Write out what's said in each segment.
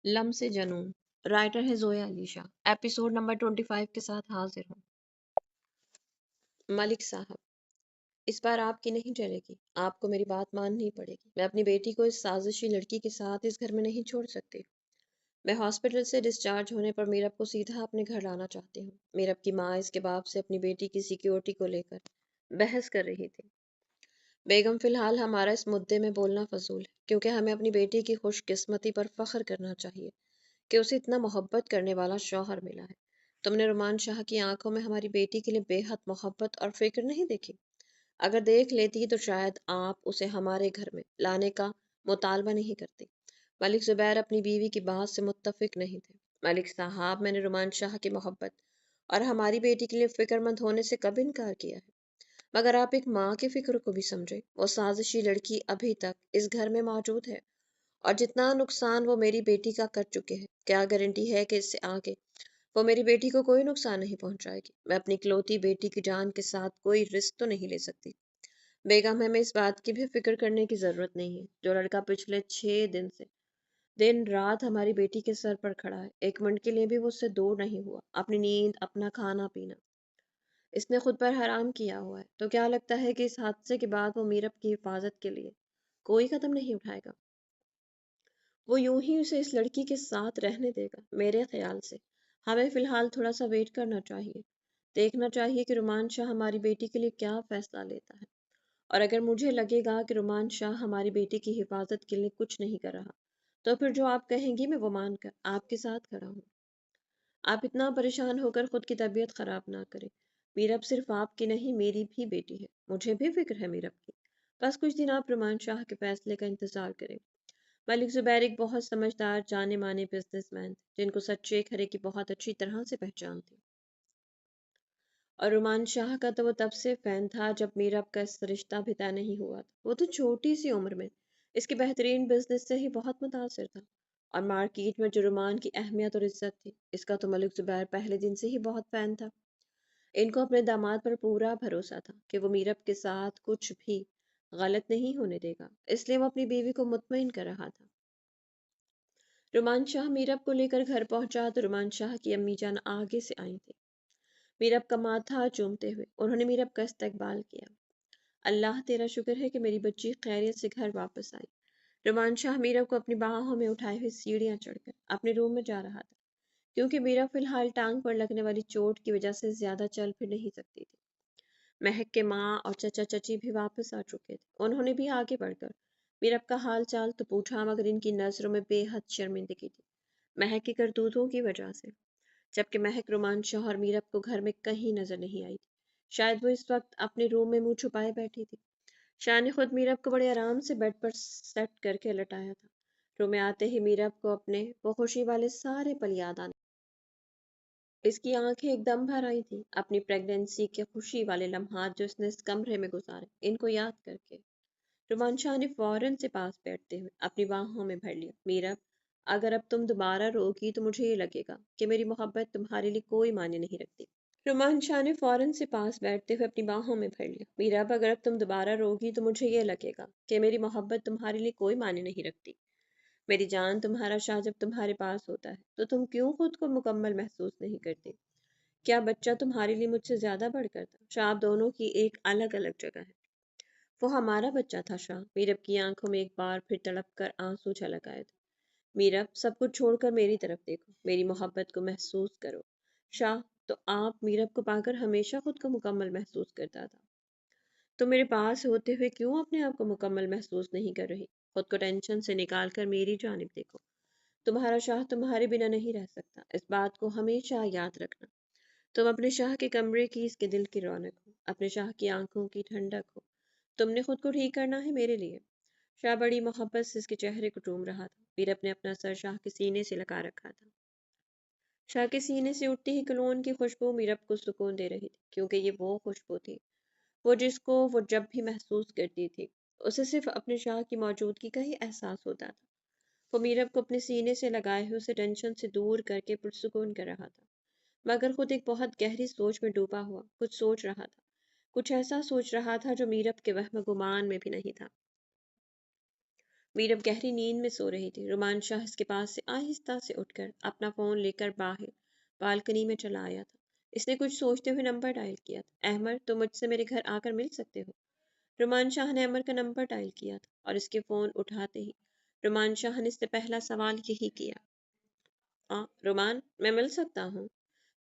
Lumps से जनून। Writer है Zoya Alisha. Episode number 25 के साथ हाजिर हूँ। मलिक साहब, इस बार आपकी नहीं चलेगी। आपको मेरी बात माननी पड़ेगी। मैं अपनी बेटी को इस साजिशी लड़की के साथ इस घर में नहीं छोड़ सकती। मैं हॉस्पिटल से डिस्चार्ज होने पर मीरब को सीधा अपने घर लाना चाहती हूँ। मीरब की माँ इसके बाप से अपनी बेटी की सिक्योरिटी को लेकर बहस कर रही थी। बेगम, फिलहाल हमारा इस मुद्दे में बोलना फजूल है, क्योंकि हमें अपनी बेटी की खुशकिस्मती पर फख्र करना चाहिए कि उसे इतना मोहब्बत करने वाला शौहर मिला है। तुमने रुमान शाह की आंखों में हमारी बेटी के लिए बेहद मोहब्बत और फिक्र नहीं देखी? अगर देख लेती तो शायद आप उसे हमारे घर में लाने का मुतालबा नहीं करती। मलिक जुबैर अपनी बीवी की बात से मुत्तफिक नहीं थे। मलिक साहब, मैंने रुमान शाह की मोहब्बत और हमारी बेटी के लिए फिक्रमंद होने से कब इनकार किया है? मगर आप एक माँ की फिक्र को भी समझे। वो साजिशी लड़की अभी तक इस घर में मौजूद है और जितना नुकसान वो मेरी बेटी का कर चुके हैं, क्या गारंटी है कि इससे आगे वो मेरी बेटी को कोई नुकसान नहीं पहुंचाएगी? मैं अपनी इकलौती बेटी की जान के साथ कोई रिस्क तो नहीं ले सकती। बेगम, हमें इस बात की भी फिक्र करने की जरूरत नहीं है। जो लड़का पिछले 6 दिन से दिन रात हमारी बेटी के सर पर खड़ा है, एक मिनट के लिए भी वो उससे दूर नहीं हुआ। अपनी नींद, अपना खाना पीना इसने खुद पर हराम किया हुआ है। तो क्या लगता है कि इस हादसे के बाद वो मीरब की हिफाजत के लिए कोई कदम नहीं उठाएगा? वो यूं ही उसे इस लड़की के साथ रहने देगा? मेरे ख्याल से हमें फिलहाल थोड़ा सा वेट करना चाहिए। देखना चाहिए कि रुमान शाह हमारी बेटी के लिए क्या फैसला लेता है। और अगर मुझे लगेगा कि रुमान शाह हमारी बेटी की हिफाजत के लिए कुछ नहीं कर रहा, तो फिर जो आप कहेंगी मैं वो मानकर आपके साथ खड़ा हूँ। आप इतना परेशान होकर खुद की तबीयत खराब ना करें। मीरब सिर्फ आपकी नहीं, मेरी भी बेटी है। मुझे भी फिक्र है मीरब की। बस कुछ दिन आप रुमान शाह के फैसले का इंतजार करें। मलिक जुबैर एक बहुत समझदार, जाने माने बिजनेसमैन थे, जिनको सच्चे खरे की बहुत अच्छी तरह से पहचान थी। और रुमान शाह का तो वो तब से फैन था जब मीरब का इस रिश्ता भी तय नहीं हुआ था। वो तो छोटी सी उम्र में इसकी बेहतरीन बिजनेस से ही बहुत मुतासिर था। और मार्केट में जो रुमान की अहमियत और इज्जत थी, इसका तो मलिक जुबैर पहले दिन से ही बहुत फैन था। इनको अपने दामाद पर पूरा भरोसा था कि वो मीरब के साथ कुछ भी गलत नहीं होने देगा, इसलिए वो अपनी बीवी को मुतमईन कर रहा था। रुमान शाह मीरब को लेकर घर पहुंचा तो रुमान शाह की अम्मी जान आगे से आई थी। मीरब का माथा चूमते हुए उन्होंने मीरब का इस्तकबाल किया। अल्लाह तेरा शुक्र है कि मेरी बच्ची खैरियत से घर वापस आई। रुमान शाह मीरब को अपनी बाहों में उठाए हुए सीढ़ियां चढ़कर अपने रूम में जा रहा था, क्योंकि मीरब फिलहाल टांग पर लगने वाली चोट की वजह से ज्यादा चल फिर नहीं सकती थी। महक के माँ और चचा चची भी वापस आ चुके थे। उन्होंने भी आगे बढ़कर मीरब का हाल चाल तो पूछा, मगर इनकी नजरों में बेहद शर्मिंदगी थी, महक की करतूतों की वजह से। जबकि महक रोमान शाह और मीरब को घर में कहीं नजर नहीं आई थी। शायद वो इस वक्त अपने रूम में मुंह छुपाए बैठी थी। शाह ने खुद मीरब को बड़े आराम से बेड पर सेट करके लटाया था। रूम में आते ही मीरब को अपने वो खुशी वाले सारे पल याद आने। इसकी आंखें एकदम भर आई थी, अपनी प्रेगनेंसी के खुशी वाले लम्हात जो इसने इस कमरे में गुजारे, इनको याद करके। रुमान शाह ने फौरन से पास बैठते हुए अपनी बाहों में भर लिया। मीरब, अगर अब तुम दोबारा रोगी तो मुझे ये लगेगा कि मेरी मोहब्बत तुम्हारे लिए कोई मायने नहीं रखती। रुमान शाह ने फौरन से पास बैठते हुए अपनी बाहों में भर लिया। मीरब, अगर अब तुम दोबारा रोगी तो मुझे ये लगेगा कि मेरी मोहब्बत तुम्हारे लिए कोई मायने नहीं रखती। मेरी जान, तुम्हारा शाह जब तुम्हारे पास होता है तो तुम क्यों खुद को मुकम्मल महसूस नहीं करती? क्या बच्चा तुम्हारे लिए मुझसे ज्यादा बढ़कर था? शाह, आप दोनों की एक अलग अलग जगह है। वो हमारा बच्चा था शाह। मीरब की आंखों में एक बार फिर तड़प कर आंसू छलक आए थे। मीरब, सब कुछ छोड़कर मेरी तरफ देखो, मेरी मोहब्बत को महसूस करो। शाह, तो आप मीरब को पाकर हमेशा खुद को मुकम्मल महसूस करता था, तो मेरे पास होते हुए क्यों अपने आप को मुकम्मल महसूस नहीं कर रही? खुद को टेंशन से निकाल कर मेरी जानिब देखो। तुम्हारा शाह तुम्हारे बिना नहीं रह सकता, इस बात को हमेशा याद रखना। तुम अपने शाह के कमरे की, इसके दिल की रौनक हो, अपने शाह की आंखों की ठंडक हो। तुमने खुद को ठीक करना है मेरे लिए। शाह बड़ी मोहब्बत से इसके चेहरे को चूम रहा था। मीरब ने अपना सर शाह के सीने से लगा रखा था। शाह के सीने से उठती ही कलोन की खुशबू मीरब को सुकून दे रही थी, क्योंकि ये वो खुशबू थी वो जिसको वो जब भी महसूस करती थी, उसे सिर्फ अपने शाह की मौजूदगी का ही एहसास होता था। वो मीरब को अपने सीने से लगाए हुए उसे टेंशन से दूर करके पुरसुकून कर रहा था, मगर खुद एक बहुत गहरी सोच में डूबा हुआ कुछ सोच रहा था। कुछ ऐसा सोच रहा था जो मीरब के वहम गुमान में भी नहीं था। میرب گہری نیند میں سو رہی تھی۔ رومان شاہ اس کے پاس سے آہستہ سے اٹھ کر اپنا فون لے کر باہر بالکنی میں چلا آیا تھا۔ اس نے کچھ سوچتے ہوئے نمبر ڈائل کیا تھا۔ احمد، تم مجھ سے میرے گھر آ کر مل سکتے ہو؟ رومان شاہ نے احمد کا نمبر ڈائل کیا تھا اور اس کے فون اٹھاتے ہی رومان شاہ نے اس سے پہلا سوال یہی کیا۔ رومان، میں مل سکتا ہوں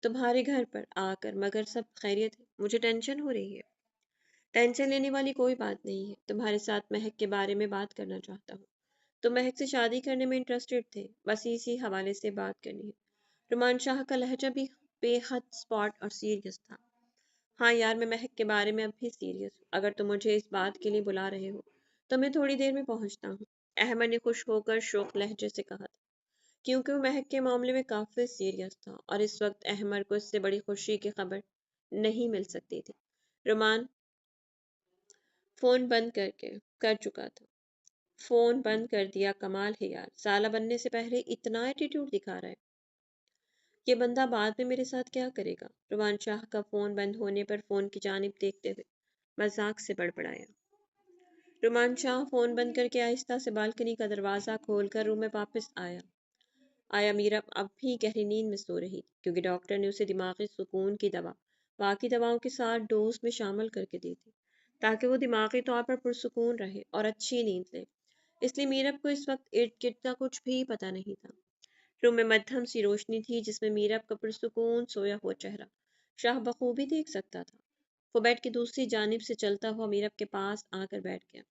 تمہارے گھر پر آ کر، مگر سب خیریت ہے؟ مجھے ٹینشن ہو رہی ہے۔ ٹینشن لینے والی کوئی بات نہیں ہے۔ تمہارے ساتھ مہک کے بارے میں بات کرنا چاہتا ہوں۔ تم مہک سے شادی کرنے میں انٹرسٹڈ تھے، بس اسی حوالے سے بات کرنی ہے۔ رومان شاہ کا لہجہ بھی بے حد اسپاٹ اور سیریس تھا۔ ہاں یار، میں مہک کے بارے میں اب بھی سیریس ہوں۔ اگر تم مجھے اس بات کے لیے بلا رہے ہو تو میں تھوڑی دیر میں پہنچتا ہوں، احمد نے خوش ہو کر شوق لہجے سے کہا تھا، کیونکہ وہ مہک کے معاملے میں کافی سیریس تھا اور اس وقت احمد کو اس سے بڑی خوشی کی خبر نہیں مل سکتی تھی۔ رومان فون بند کر چکا تھا۔ فون بند کر دیا؟ کمال ہے یار، سالہ بننے سے پہلے اتنا ایٹیٹیوڈ دکھا رہا ہے۔ یہ بندہ بعد میں میرے ساتھ کیا کرے گا؟ رومان شاہ کا فون بند ہونے پر فون کی جانب دیکھتے ہوئے مذاق سے بڑبڑایا۔ رومان شاہ فون بند کر کے آہستہ سے بالکنی کا دروازہ کھول کر روم میں واپس آیا۔ میرا اب بھی گہری نیند میں سو رہی تھی، کیونکہ ڈاکٹر نے اسے دماغی سکون کی دوا باقی دواؤں کے ساتھ ڈوز میں شامل کر کے دی تھی، تاکہ وہ دماغی طور پر پرسکون رہے اور اچھی نیند لے۔ اس لیے میرب کو اس وقت ارد گرد کا کچھ بھی پتہ نہیں تھا۔ روم میں مدھم سی روشنی تھی، جس میں میرب کا پرسکون سویا ہوا چہرہ شاہ بخوبی دیکھ سکتا تھا۔ وہ بیڈ کی دوسری جانب سے چلتا ہوا میرب کے پاس آ کر بیٹھ گیا۔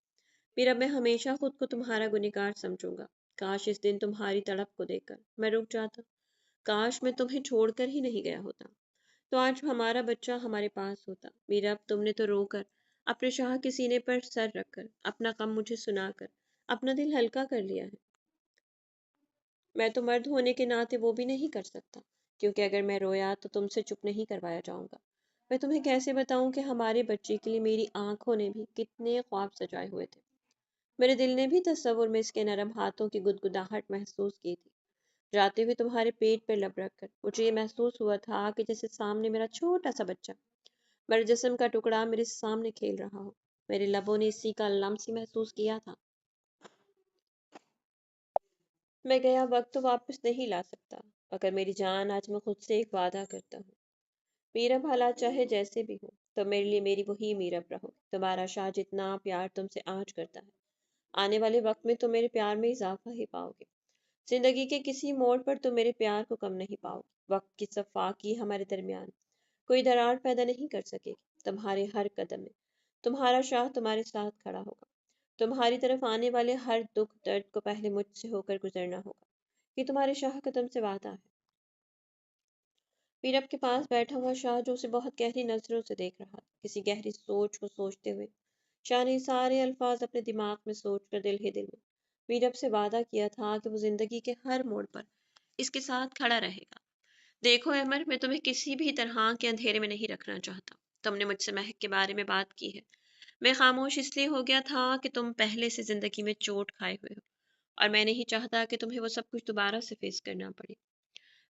میرب، میں ہمیشہ خود کو تمہارا گنہگار سمجھوں گا۔ کاش اس دن تمہاری تڑپ کو دیکھ کر میں رک جاتا۔ کاش میں تمہیں چھوڑ کر ہی نہیں گیا ہوتا، تو آج ہمارا بچہ ہمارے پاس ہوتا۔ میرب، تم نے تو رو کر، اپنے شاہ کے سینے پر سر رکھ کر، اپنا غم مجھے سنا کر اپنا دل ہلکا کر لیا ہے۔ میں تو مرد ہونے کے ناطے وہ بھی نہیں کر سکتا، کیونکہ اگر میں رویا تو تم سے چپ نہیں کروایا جاؤں گا۔ میں تمہیں کیسے بتاؤں کہ ہمارے بچے کے لیے میری آنکھوں نے بھی کتنے خواب سجائے ہوئے تھے۔ میرے دل نے بھی تصور میں اس کے نرم ہاتھوں کی گدگداہٹ محسوس کی تھی، جاتے ہوئے تمہارے پیٹ پر لب رکھ کر۔ مجھے یہ محسوس ہوا تھا کہ جیسے سامنے میرا چھوٹا سا بچہ، میرے جسم کا ٹکڑا میرے سامنے کھیل رہا ہو۔ میرے لبوں نے اسی کا لمس ہی محسوس کیا تھا۔ میں گیا وقت تو واپس نہیں لا سکتا، مگر میری جان، آج میں خود سے ایک وعدہ کرتا ہوں، میرب حالات چاہے جیسے بھی ہوں تو میرے لیے میری وہی میرب رہو۔ تمہارا شاہ جتنا پیار تم سے آج کرتا ہے، آنے والے وقت میں تم میرے پیار میں اضافہ ہی پاؤ گے۔ زندگی کے کسی موڑ پر تم میرے پیار کو کم نہیں پاؤ گے۔ وقت کی صفاقی ہمارے درمیان کوئی دراڑ پیدا نہیں کر سکے گی۔ تمہارے ہر قدم میں تمہارا شاہ تمہارے ساتھ کھڑا ہوگا۔ تمہاری طرف آنے والے ہر دکھ درد کو پہلے مجھ سے ہو کر گزرنا ہوگا۔ یہ تمہارے شاہ کا تم سے وعدہ ہے۔ میرب کے پاس بیٹھا ہوا شاہ، جو اسے بہت گہری نظروں سے دیکھ رہا تھا، کسی گہری سوچ کو سوچتے ہوئے شاہ نے سارے الفاظ اپنے دماغ میں سوچ کر دل ہی دل میں میرب سے وعدہ کیا تھا کہ وہ زندگی کے ہر موڑ پر اس کے ساتھ کھڑا رہے گا۔ دیکھو احمد، میں تمہیں کسی بھی طرح کے اندھیرے میں نہیں رکھنا چاہتا۔ تم نے مجھ سے مہک کے بارے میں بات کی ہے، میں خاموش اس لیے ہو گیا تھا کہ تم پہلے سے زندگی میں چوٹ کھائے ہوئے ہو، اور میں نہیں چاہتا کہ تمہیں وہ سب کچھ دوبارہ سے فیس کرنا پڑے۔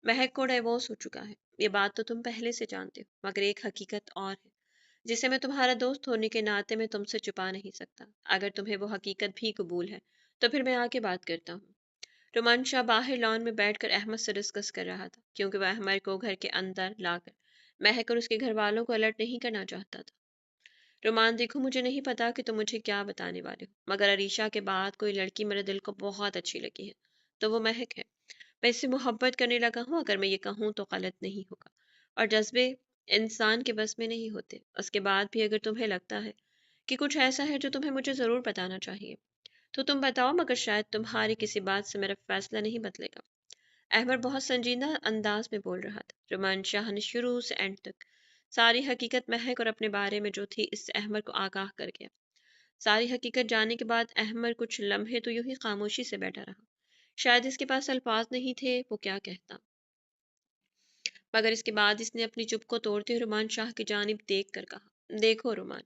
مہک کو ڈائیورس ہو چکا ہے، یہ بات تو تم پہلے سے جانتے ہو، مگر ایک حقیقت اور ہے جسے میں تمہارا دوست ہونے کے ناطے میں تم سے چھپا نہیں سکتا۔ اگر تمہیں وہ حقیقت بھی قبول ہے تو پھر میں آ کے بات کرتا ہوں۔ رومان شاہ باہر لان میں بیٹھ کر احمد سے ڈسکس کر رہا تھا، کیونکہ وہ احمد کو گھر کے اندر لا کر مہک اور اس کے گھر والوں کو الرٹ نہیں کرنا چاہتا تھا۔ رومان، دیکھو، مجھے نہیں پتا کہ تم مجھے کیا بتانے والے ہو، مگر عریشہ کے بعد کوئی لڑکی میرے دل کو بہت اچھی لگی ہے، تو وہ مہک ہے۔ میں اس سے محبت کرنے لگا ہوں، اگر میں یہ کہوں تو غلط نہیں ہوگا، اور جذبے انسان کے بس میں نہیں ہوتے۔ اس کے بعد بھی اگر تمہیں لگتا ہے کہ کچھ ایسا ہے جو تمہیں مجھے ضرور بتانا چاہیے تو تم بتاؤ، مگر شاید تمہاری کسی بات سے میرا فیصلہ نہیں بدلے گا۔ احمد بہت سنجیدہ انداز میں بول رہا تھا۔ رومان شاہ نے شروع سے اینڈ تک ساری حقیقت مہک اور اپنے بارے میں جو تھی اس سے احمد کو آگاہ کر گیا۔ ساری حقیقت جاننے کے بعد احمد کچھ لمحے تو یوں ہی خاموشی سے بیٹھا رہا، شاید اس کے پاس الفاظ نہیں تھے وہ کیا کہتا، مگر اس کے بعد اس نے اپنی چپ کو توڑتے ہوئے رومان شاہ کی جانب دیکھ کر کہا، دیکھو رومان،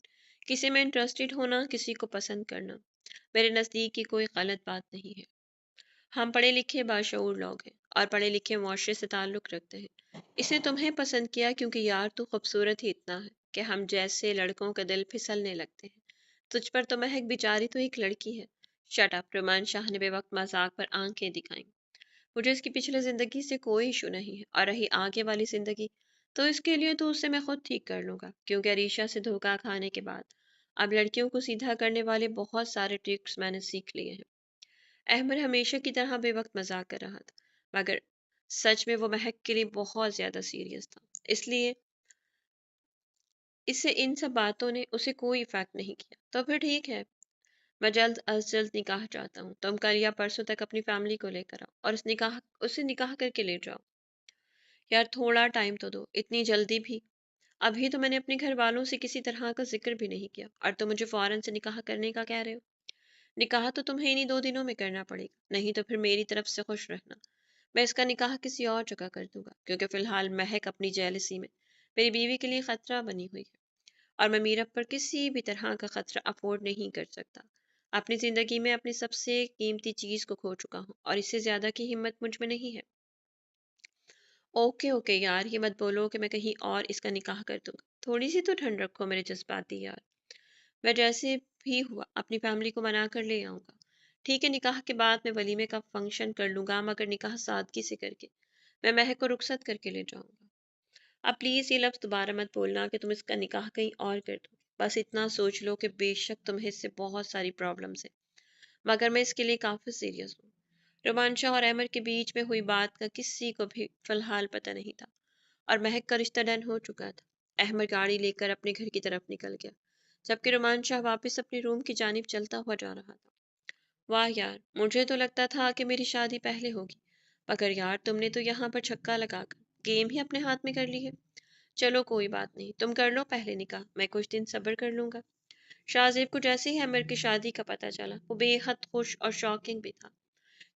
کسی میں انٹرسٹڈ ہونا، کسی کو پسند کرنا میرے نزدیک کی کوئی غلط بات نہیں ہے۔ ہم پڑھے لکھے باشعور لوگ ہیں اور پڑھے لکھے معاشرے سے تعلق رکھتے ہیں۔ اس نے تمہیں پسند کیا کیونکہ یار تو خوبصورت ہی اتنا ہے کہ ہم جیسے لڑکوں کا دل پھسلنے لگتے ہیں۔ تجھ پر تو مہک بیچاری تو ایک لڑکی ہے، शट अप, रुमान शाह ने बेवक्त मजाक पर आंखें दिखाईं। मुझे इसकी पिछली जिंदगी से कोई इशू नहीं है, और रही आगे वाली जिंदगी, तो इसके लिए तो उससे मैं खुद ठीक कर लूंगा, क्योंकि अरीशा से धोखा खाने के बाद अब लड़कियों को सीधा करने वाले बहुत सारे ट्रिक्स मैंने सीख लिए हैं। अहमद हमेशा की तरह बेवक्त मजाक कर रहा था, मगर सच में वो महक के लिए बहुत ज्यादा सीरियस था। इसलिए इससे इन सब बातों ने उसे कोई इफेक्ट नहीं किया। तो फिर ठीक है, मैं जल्द अज जल्द निकाह चाहता हूँ। तुम कल या परसों तक अपनी फैमिली को लेकर आओ और उसे निकाह करके ले जाओ। यार थोड़ा टाइम तो दो, इतनी जल्दी भी? अभी तो मैंने अपने घर वालों से किसी तरह का जिक्र भी नहीं किया, और तुम मुझे फौरन से निकाह करने का कह रहे हो। निकाह तो तुम्हें इन्हीं 2 दिनों में करना पड़ेगा, नहीं तो फिर मेरी तरफ से खुश रहना, मैं इसका निकाह किसी और जगह कर दूंगा, क्योंकि फिलहाल महक अपनी जेलसी में मेरी बीवी के लिए खतरा बनी हुई है, और मैं मीरब पर किसी भी तरह का खतरा अफोर्ड नहीं कर सकता। अपनी जिंदगी में अपनी सबसे कीमती चीज को खो चुका हूँ, और इससे ज्यादा की हिम्मत मुझ में नहीं है। ओके ओके यार, ये मत बोलो कि मैं कहीं और इसका निकाह कर दूंगा। थोड़ी सी तो ठंड रखो मेरे जज्बाती यार। मैं जैसे भी हुआ अपनी फैमिली को मना कर ले आऊंगा। ठीक है, निकाह के बाद मैं वलीमे का फंक्शन कर लूंगा, मगर निकाह सादगी से करके मैं महक को रुखसत करके ले जाऊंगा। अब प्लीज ये लफ्ज दोबारा मत बोलना कि तुम इसका निकाह कहीं और कर दो। बस इतना सोच लो कि बेशक तुम्हें इससे बहुत सारी प्रॉब्लम्स है, मगर मैं इसके लिए काफी सीरियस हूँ। रोमांशा और अहमद के बीच में हुई बात का किसी को भी फिलहाल पता नहीं था, और महक का रिश्ता डन हो चुका था। अहमद गाड़ी लेकर अपने घर की तरफ निकल गया, जबकि रोमांशा वापस अपने रूम की जानिब चलता हुआ जा रहा था। वाह यार, मुझे तो लगता था कि मेरी शादी पहले होगी, मगर यार तुमने तो यहाँ पर छक्का लगाकर गेम ही अपने हाथ में कर ली है। चलो कोई बात नहीं, तुम कर लो पहले निकाह, मैं कुछ दिन सब्र कर लूंगा। शाहजेब को जैसे ही अमर की शादी का पता चला, वो बेहद खुश और शॉकिंग भी था।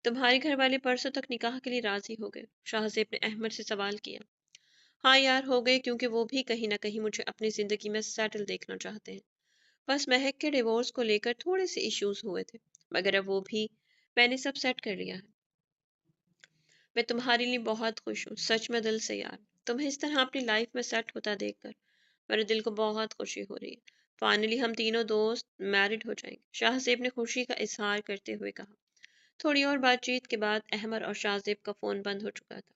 तुम्हारे घर वाले परसों तक निकाह के लिए राजी हो गए? शाहजेब ने अहमद से सवाल किया। हाँ यार, हो गए, क्योंकि वो भी कहीं ना कहीं मुझे अपनी जिंदगी में सेटल देखना चाहते हैं। बस महक के डिवोर्स को लेकर थोड़े से इश्यूज हुए थे, मगर अब वो भी मैंने सब सेट कर लिया है। मैं तुम्हारे लिए बहुत खुश हूँ, सच में दिल से यार। तुम्हें इस तरह अपनी लाइफ में सेट होता देखकर मेरे दिल को बहुत खुशी हो रही है। फाइनली हम तीनों दोस्त मैरिड हो जाएंगे, शाहजेब ने खुशी का इजहार करते हुए कहा। थोड़ी और बातचीत के बाद अहमद और शाहजेब का फोन बंद हो चुका था।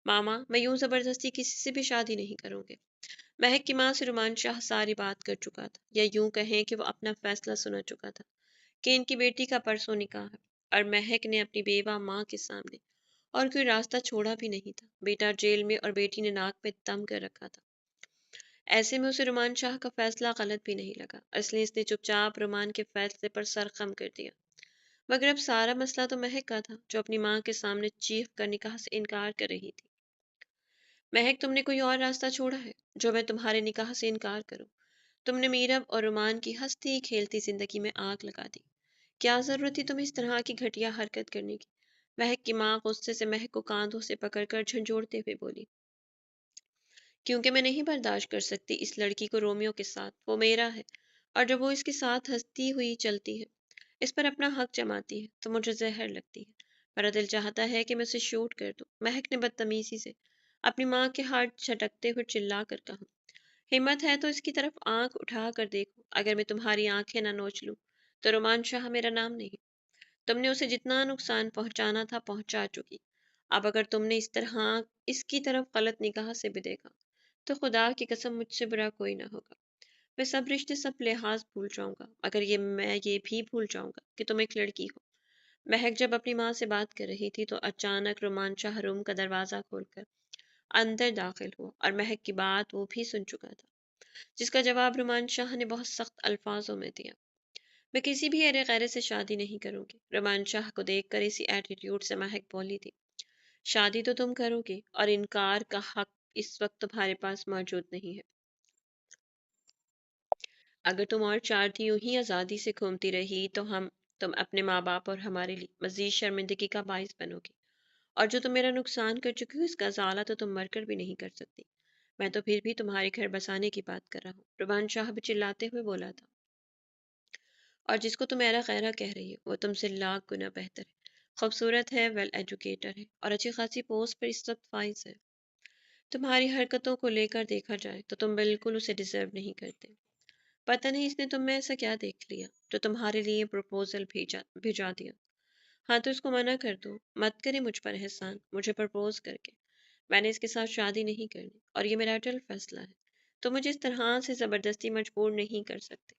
मामा, मैं यूं जबरदस्ती किसी से भी शादी नहीं करूंगी। महक की माँ से रुमान शाह सारी बात कर चुका था, या यूं कहें कि वो अपना फैसला सुना चुका था कि इनकी बेटी का परसों निकाह है। और महक ने अपनी बेवा माँ के सामने और कोई रास्ता छोड़ा भी नहीं था। बेटा जेल में और बेटी ने नाक में दम कर रखा था। ऐसे में उसे रुमान शाह का फैसला गलत भी नहीं लगा, इसलिए इसने चुपचाप रुमान के फैसले पर सर खम कर दिया। मगर अब सारा मसला तो महक का था, जो अपनी माँ के सामने चीख कर निकाह से इनकार कर रही थी। महक, तुमने कोई और रास्ता छोड़ा है जो मैं तुम्हारे निकाह से इनकार करूं? तुमने मीरब और रुमान की हंसती खेलती जिंदगी में आग लगा दी। क्या जरूरत थी तुम्हें इस तरह की घटिया हरकत करने की? महक की माँ गुस्से से महक को कांधों से पकड़कर झंझोड़ते हुए बोली। क्योंकि मैं नहीं बर्दाश्त कर सकती इस लड़की को रोमियो के साथ। वो मेरा है, और जब वो इसके साथ हंसती हुई चलती है, इस पर अपना हक जमाती है, तो मुझे जहर लगती है। मेरा दिल चाहता है कि मैं उसे शूट कर दूं। महक ने बदतमीजी से अपनी माँ के हाथ झटकते हुए चिल्ला कर कहा। हिम्मत है तो इसकी तरफ आंख उठा कर देखो, अगर मैं तुम्हारी आंखें ना नोच लूं तो रोमान शाह मेरा नाम नहीं। तुमने उसे जितना नुकसान पहुंचाना था पहुंचा चुकी। अब अगर तुमने इस तरह इसकी तरफ गलत निगाह से भी देखा, तो खुदा की कसम मुझसे बुरा कोई ना होगा। मैं सब रिश्ते सब लिहाज भूल जाऊंगा, मगर मैं ये भी भूल जाऊंगा कि तुम एक लड़की हो। महक जब अपनी माँ से बात कर रही थी, तो अचानक रोमान शाह रूम का दरवाजा खोलकर अंदर दाखिल हुआ, और महक की बात वो भी सुन चुका था, जिसका जवाब रोमान शाह ने बहुत सख्त अल्फाजों में दिया। मैं किसी भी अरे गैर से शादी नहीं करूंगी। रोमान शाह को देखकर इसी एटीट्यूड से महक बोली थी। शादी तो तुम करोगे, और इनकार का हक इस वक्त तुम्हारे पास मौजूद नहीं है। अगर तुम और 4 दिन यूं ही आज़ादी से घूमती रही, तो तुम अपने माँ बाप और हमारे लिए मजीद शर्मिंदगी का बाइस बनोगी। और जो तुम मेरा नुकसान कर चुकी हो, इसका ज़ाला तो तुम मरकर भी नहीं कर सकती। मैं तो फिर भी तुम्हारे घर बसाने की बात कर रहा हूँ, रुमान शाह भी चिल्लाते हुए बोला था। और जिसको तुम मेरा खैरा कह रही हो, वो तुमसे लाख गुना बेहतर है, खूबसूरत है, वेल एजुकेटेड है, और अच्छी खासी पोस्ट पर इस वक्त फाइज है। तुम्हारी हरकतों को लेकर देखा जाए तो तुम बिल्कुल उसे डिजर्व नहीं करते। पता नहीं इसने तुम में ऐसा क्या देख लिया जो तुम्हारे लिए प्रपोजल भिजा दिया। हाँ तो इसको मना कर दो, मत करे मुझ पर एहसान मुझे प्रपोज करके। मैंने इसके साथ शादी नहीं करनी और ये मेरा अटल फैसला है। तो मुझे इस तरह से जबरदस्ती मजबूर नहीं कर सकते।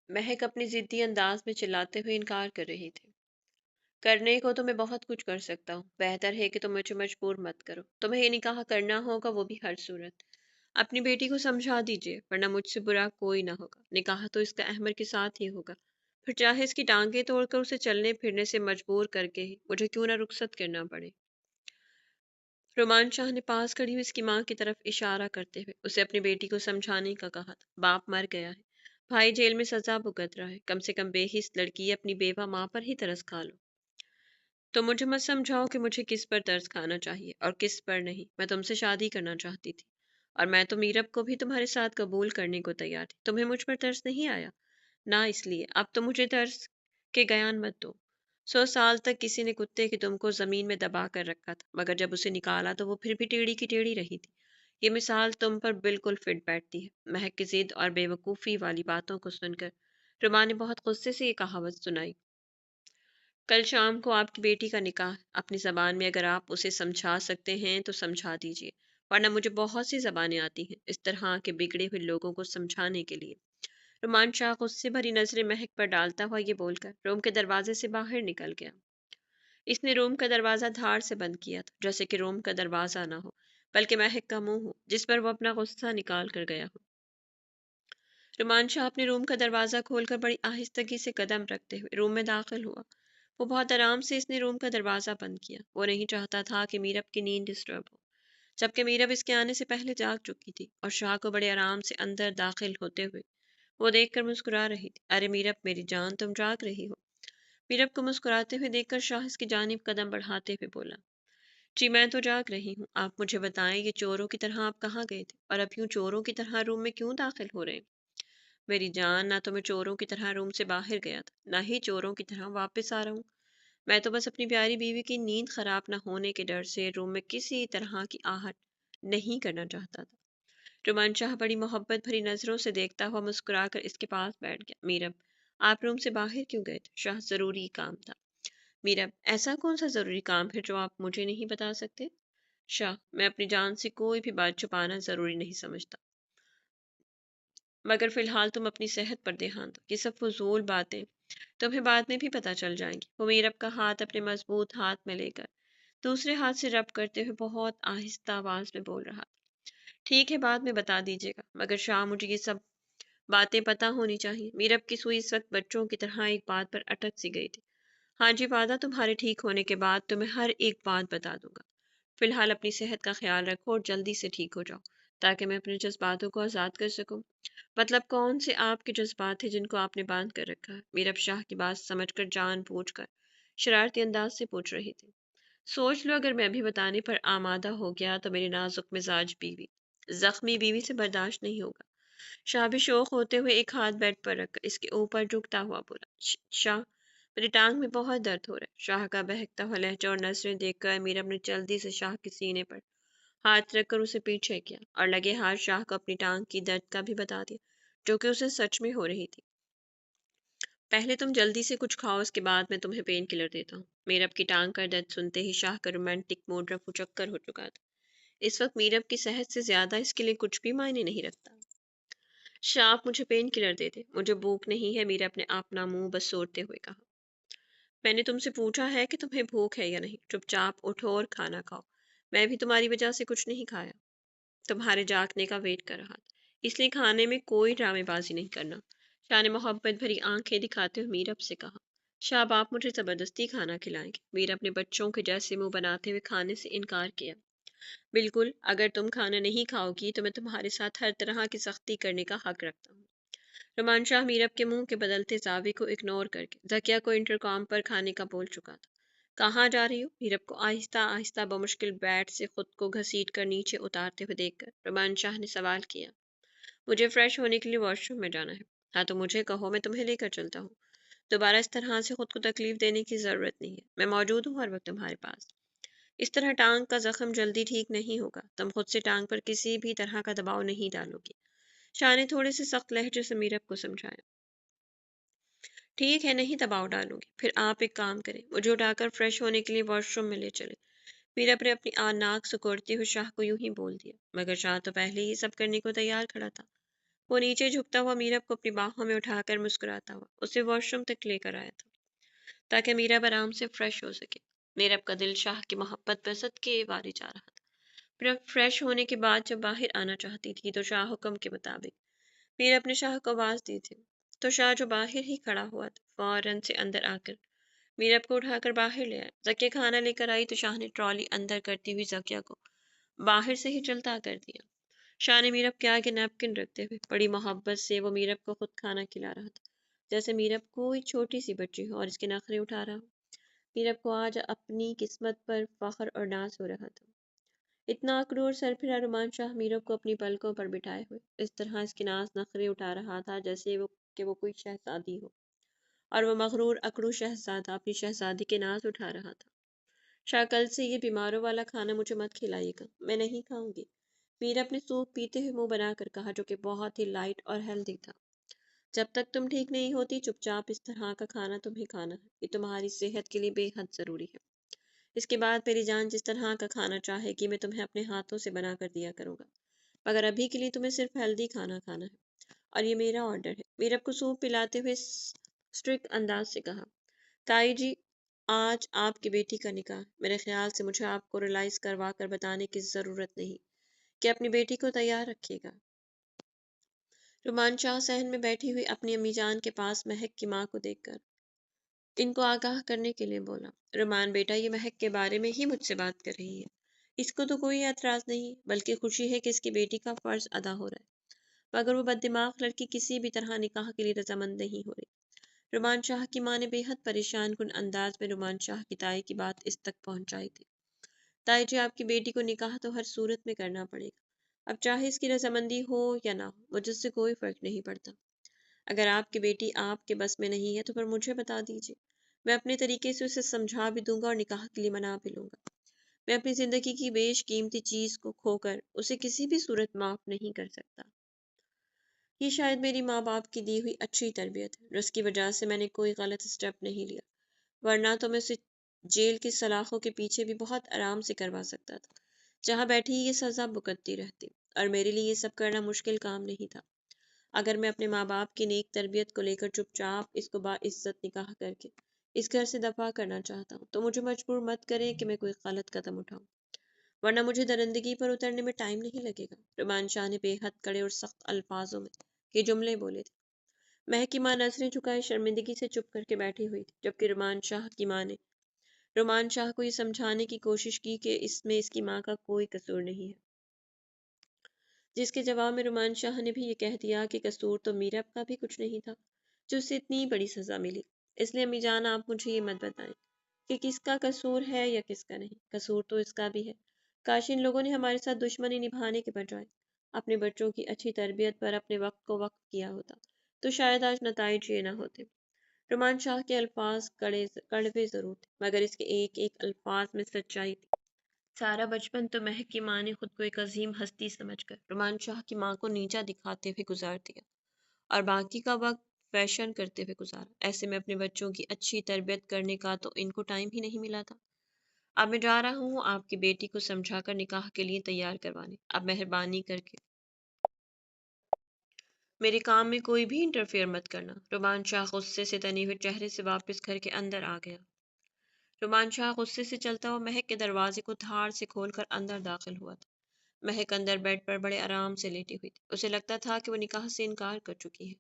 महक अपनी जिद्दी अंदाज में चिल्लाते हुए इनकार कर रही थी। करने को तो मैं बहुत कुछ कर सकता हूँ, बेहतर है कि तुम मुझे मजबूर मत करो। तुम्हें ये निकाह करना होगा, वो भी हर सूरत। अपनी बेटी को समझा दीजिए, वरना मुझसे बुरा कोई ना होगा। निकाह तो इसका अहमर के साथ ही होगा, फिर चाहे इसकी टांगें तोड़कर उसे चलने फिरने से मजबूर करके ही मुझे क्यों ना रुखसत करना पड़े। रोमान शाह ने पास खड़ी हुई उसकी माँ की तरफ इशारा करते हुए उसे अपनी बेटी को समझाने का कहा था। बाप मर गया है, भाई जेल में सजा भुगत रहा है, कम से कम बेहिस लड़की अपनी बेवा माँ पर ही तरस खा लो। तो मुझे मत समझाओ कि मुझे किस पर तरस खाना चाहिए और किस पर नहीं। मैं तुमसे शादी करना चाहती थी और मैं तो मीरब को भी तुम्हारे साथ कबूल करने को तैयार थी। तुम्हें मुझ पर तरस नहीं आया ना, इसलिए अब तो मुझे तरस के बयान मत दो। 100 साल तक किसी ने कुत्ते की तुमको जमीन में दबा कर रखा था, मगर जब उसे निकाला तो वो फिर भी टेढ़ी की टेढ़ी रही थी। ये मिसाल तुम पर बिल्कुल फिट बैठती है। महक की जिद और बेवकूफ़ी वाली बातों को सुनकर रुमा ने बहुत गुस्से से ये कहावत सुनाई। कल शाम को आपकी बेटी का निकाह है। अपनी ज़बान में अगर आप उसे समझा सकते हैं तो समझा दीजिए, वरना मुझे बहुत सी ज़बानें आती हैं इस तरह के बिगड़े हुए लोगों को समझाने के लिए। रुमान शाह गुस्से भरी नजरें महक पर डालता हुआ ये बोलकर रूम के दरवाजे से बाहर निकल गया। इसने रूम का दरवाजा धार से बंद किया था, जैसे कि रूम का दरवाजा ना हो बल्कि महक का मुंह हो जिस पर वो अपना गुस्सा निकाल कर गया हो। रुमान शाह अपने रूम का दरवाजा खोलकर बड़ी आहिस्तगी से कदम रखते हुए रूम में दाखिल हुआ। वो बहुत आराम से इसने रूम का दरवाजा बंद किया। वो नहीं चाहता था कि मीरब की नींद डिस्टर्ब हो, जबकि मीरब इसके आने से पहले जाग चुकी थी और शाह को बड़े आराम से अंदर दाखिल होते हुए वो देखकर मुस्कुरा रही थी। अरे मीरब मेरी जान, तुम जाग रही हो? मीरब को मुस्कुराते हुए देखकर शाह इसकी जानिब कदम बढ़ाते हुए बोला, जी मैं तो जाग रही हूँ। आप मुझे बताएं, ये चोरों की तरह आप कहाँ गए थे और अब यूं चोरों की तरह रूम में क्यों दाखिल हो रहे हैं? मेरी जान, ना तो मैं चोरों की तरह रूम से बाहर गया था, ना ही चोरों की तरह वापस आ रहा हूँ। मैं तो बस अपनी प्यारी बीवी की नींद खराब ना होने के डर से रूम में किसी तरह की आहट नहीं करना चाहता था। रोमान शाह बड़ी मोहब्बत भरी नजरों से देखता हुआ मुस्कुराकर इसके पास बैठ गया। मीरब, आप रूम से बाहर क्यों गए थे? शाह, जरूरी काम था। मीरब, ऐसा कौन सा जरूरी काम है जो आप मुझे नहीं बता सकते? शाह, मैं अपनी जान से कोई भी बात छुपाना जरूरी नहीं समझता, मगर फिलहाल तुम अपनी सेहत पर ध्यान दो। ये सब फजूल बातें तुम्हें बाद में भी पता चल जाएंगी। वो मीरब का हाथ अपने मजबूत हाथ में लेकर दूसरे हाथ से रब करते हुए बहुत आहिस्ता आवाज में बोल रहा, ठीक है बाद में बता दीजिएगा, मगर शाह मुझे ये सब बातें पता होनी चाहिए। मीरब की सुई इस वक्त बच्चों की तरह एक बात पर अटक सी गई थी। हाँ जी, वादा, तुम्हारे ठीक होने के बाद तुम्हें हर एक बात बता दूंगा। फिलहाल अपनी सेहत का ख्याल रखो और जल्दी से ठीक हो जाओ, ताकि मैं अपने जज्बातों को आज़ाद कर सकूं। मतलब कौन से आपके जज्बात हैं जिनको आपने बांध कर रखा है? मीरब शाह की बात समझकर जान बूझ कर शरारती अंदाज से पूछ रही थी। सोच लो, अगर मैं भी बताने पर आमादा हो गया तो मेरी नाजुक मिजाज बीवी, जख्मी बीवी से बर्दाश्त नहीं होगा। शाह भी शौक होते हुए एक हाथ बेड पर रखकर इसके ऊपर झुकता हुआ बोला, शाह, मेरी टांग में बहुत दर्द हो रहा है। शाह का बहकता हुआ लहजा और नजरें देखकर मीरब ने जल्दी से शाह के सीने पर हाथ रखकर उसे पीछे किया और लगे हाथ शाह को अपनी टांग की दर्द का भी बता दिया, जो कि उसे सच में हो रही थी। पहले तुम जल्दी से कुछ खाओ, इसके बाद मैं तुम्हें पेन किलर देता हूँ। मीरब की टांग का दर्द सुनते ही शाह का रोमांटिक मूड रफू चक्कर हो चुका था। इस वक्त मीरब की सेहत से ज्यादा इसके लिए कुछ भी मायने नहीं रखता। शाह, आप मुझे पेन किलर दे दे, मुझे भूख नहीं है। मीरब ने अपना मुंह बसोरते हुए कहा, मैंने तुमसे पूछा है कि तुम्हें भूख है या नहीं। चुपचाप उठो और खाना खाओ। मैं भी तुम्हारी वजह से कुछ नहीं खाया, तुम्हारे जागने का वेट कर रहा था, इसलिए खाने में कोई ड्रामेबाजी नहीं करना। शाह ने मोहब्बत भरी आंखें दिखाते हुए मीरब से कहा, शाह, अब आप मुझे जबरदस्ती खाना खिलाएंगे? मीरब ने बच्चों के जैसे मुंह बनाते हुए खाने से इनकार किया। बिल्कुल, अगर तुम खाना नहीं खाओगी तो मैं तुम्हारे साथ हर तरह की सख्ती करने का हक रखता हूँ। रोमान शाह मीरब के मुंह के बदलते जावे को इग्नोर करके जकिया को इंटरकॉम पर खाने का बोल चुका था। कहाँ जा रही हो? मीरब को आहिस्ता आहिस्ता बमुश्किल बेड से खुद को घसीट कर नीचे उतारते हुए देखकर रोमान शाह ने सवाल किया, मुझे फ्रेश होने के लिए वॉशरूम में जाना है। हाँ तो मुझे कहो, मैं तुम्हें लेकर चलता हूँ। दोबारा इस तरह से खुद को तकलीफ देने की जरूरत नहीं है, मैं मौजूद हूँ हर वक्त तुम्हारे पास। इस तरह टांग का जख्म जल्दी ठीक नहीं होगा। तुम खुद से टांग पर किसी भी तरह का दबाव नहीं डालोगी। शाह ने थोड़े से सख्त लहजे से मीरब को समझाया। ठीक है, नहीं दबाव डालूंगी। फिर आप एक काम करें, मुझे उठाकर फ्रेश होने के लिए वॉशरूम में ले चले। मीरब ने अपनी नाक सुकोड़ते हुए शाह को यूं ही बोल दिया, मगर शाह तो पहले ही सब करने को तैयार खड़ा था। वो नीचे झुकता हुआ मीरब को अपनी बाहों में उठाकर मुस्कुराता हुआ उसे वॉशरूम तक लेकर आया था, ताकि मीरब आराम से फ्रेश हो सके। मीरब का दिल शाह की मोहब्बत पर सदके वारे जा रहा था। फिर फ्रेश होने के बाद जब बाहर आना चाहती थी तो शाह हुक्म के मुताबिक मीरब ने शाह को आवाज दी थी, तो शाह जो बाहर ही खड़ा हुआ था फौरन से अंदर आकर मीरब को उठाकर बाहर ले आया। जकिया खाना लेकर आई तो शाह ने ट्रॉली अंदर करती हुई जकिया को बाहर से ही चलता कर दिया। शाह ने मीरब के आगे नैपकिन रखते हुए बड़ी मोहब्बत से वो मीरब को खुद खाना खिला रहा था, जैसे मीरब कोई छोटी सी बच्ची हो और इसके नखरे उठा रहा हो। मीरब को आज अपनी किस्मत पर फख्र और नाज हो रहा था। इतना अकड़ू सर फिरा रुमान शाह मीरब को अपनी पलकों पर बिठाए हुए इस तरह इसके नाज नखरे उठा रहा था जैसे वो कोई शहजादी हो, और वो मगरूर अकड़ू शहजादा अपनी शहजादी के नाज उठा रहा था। शाह, कल से ये बीमारों वाला खाना मुझे मत खिलाइएगा, मैं नहीं खाऊंगी। मीरब ने सूप पीते हुए मुंह बनाकर कहा, जो कि बहुत ही लाइट और हेल्दी था। जब तक तुम ठीक नहीं होती चुपचाप इस तरह का खाना तुम्हें खाना है, ये तुम्हारी सेहत के लिए बेहद जरूरी है। इसके बाद मेरी जान जिस तरह का खाना चाहेगी मैं तुम्हें अपने हाथों से बना कर दिया करूंगा, मगर अभी के लिए तुम्हें सिर्फ हेल्दी खाना खाना है, और ये मेरा ऑर्डर है। मीरब को सूप पिलाते हुए स्ट्रिक्ट अंदाज से कहा, ताई जी, आज आपकी बेटी का निकाह है। मेरे ख्याल से मुझे आपको रियलाइज करवा कर बताने की जरूरत नहीं कि अपनी बेटी को तैयार रखिएगा। रुमान शाह सहन में बैठी हुई अपनी अम्मी जान के पास महक की माँ को देखकर इनको आगाह करने के लिए बोला, रुमान बेटा, ये महक के बारे में ही मुझसे बात कर रही है। इसको तो कोई एतराज नहीं, बल्कि खुशी है कि इसकी बेटी का फर्ज अदा हो रहा है, मगर वो बददिमाग लड़की किसी भी तरह निकाह के लिए रजामंद नहीं हो रही। रुमान शाह की माँ ने बेहद परेशान कुन अंदाज में रुमान शाह की ताई की बात इस तक पहुंचाई थी। ताई जी, आपकी बेटी को निकाह तो हर सूरत में करना पड़ेगा, अब चाहे इसकी रजामंदी हो या ना हो, मुझे उससे कोई फर्क नहीं पड़ता। अगर आपकी बेटी आपके बस में नहीं है तो फिर मुझे बता दीजिए, मैं अपने तरीके से उसे समझा भी दूंगा और निकाह के लिए मना भी लूंगा। मैं अपनी जिंदगी की बेशकीमती चीज को खोकर उसे किसी भी सूरत माफ नहीं कर सकता। ये शायद मेरी माँ बाप की दी हुई अच्छी तरबियत है, जिसकी वजह से मैंने कोई गलत स्टेप नहीं लिया, वरना तो मैं उसे जेल की सलाखों के पीछे भी बहुत आराम से करवा सकता था, जहाँ बैठी ये सजा भुगतती रहती, और मेरे लिए ये सब करना मुश्किल काम नहीं था। अगर मैं अपने माँ बाप की नेक तरबियत को लेकर चुपचाप इसको बाइज्जत निकाह करके इस घर से दफा करना चाहता हूँ, तो मुझे मजबूर मत करें कि मैं कोई गलत कदम उठाऊं, वरना मुझे दरिंदगी पर उतरने में टाइम नहीं लगेगा। रुमान शाह ने बेहद कड़े और सख्त अल्फाजों में ये जुमले बोले थे। महक की माँ नजरें झुकाए शर्मिंदगी से चुप करके बैठी हुई थी, जबकि रुमान शाह की माँ ने रुमान शाह को ये समझाने की कोशिश की कि इसमें इसकी माँ का कोई कसूर नहीं है, जिसके जवाब में रुमान शाह ने भी ये कह दिया कि कसूर तो मीरब का भी कुछ नहीं था, जो उसे इतनी बड़ी सजा मिली। इसलिए अम्मी जान, आप मुझे ये मत बताएं कि किसका कसूर है या किसका नहीं, कसूर तो इसका भी है। काश इन लोगों ने हमारे साथ दुश्मनी निभाने के बजाय अपने बच्चों की अच्छी तरबियत पर अपने वक्त को वक्त किया होता, तो शायद आज नताइज ये ना होते। रुमान शाह के अल्फाज कड़वे जरूर थे, मगर इसके एक एक अल्फाज में सच्चाई थी। सारा बचपन तो महक की माँ ने खुद को एक अजीम हस्ती समझकर रुमान शाह की माँ को नीचा दिखाते हुए गुजार दिया, और बाकी का वक्त फैशन करते हुए गुजारा। ऐसे में अपने बच्चों की अच्छी तरबियत करने का तो इनको टाइम ही नहीं मिला था। अब मैं जा रहा हूँ आपकी बेटी को समझाकर निकाह के लिए तैयार करवाने। अब मेहरबानी करके मेरे काम में कोई भी इंटरफेयर मत करना। रुमान शाह गुस्से से तने हुए चेहरे से वापस घर के अंदर आ गया। रुमान शाह गुस्से से चलता हुआ महक के दरवाजे को धार से खोलकर अंदर दाखिल हुआ था। महक अंदर बेड पर बड़े आराम से लेटी हुई थी। उसे लगता था कि वो निकाह से इनकार कर चुकी है,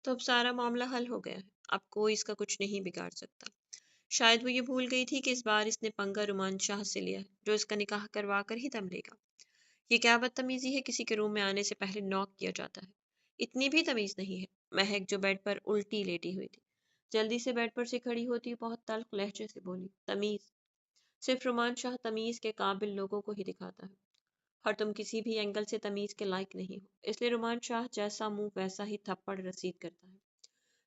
तो अब सारा मामला हल हो गया है, अब कोई इसका कुछ नहीं बिगाड़ सकता। शायद वो ये भूल गई थी कि इस बार इसने पंगा रुमान शाह से लिया है, जो इसका निकाह करवा कर ही दम लेगा। ये क्या बदतमीजी है, किसी के रूम में आने से पहले नॉक किया जाता है। इतनी भी तमीज नहीं है। महक जो बेड पर उल्टी लेटी हुई थी जल्दी से बेड पर से खड़ी होती बहुत तल्ख लहजे से बोली, तमीज सिर्फ रुमान शाह तमीज के काबिल लोगों को ही दिखाता है, और तुम किसी भी एंगल से तमीज के लायक नहीं हो, इसलिए रुमान शाह जैसा मुंह वैसा ही थप्पड़ रसीद करता है।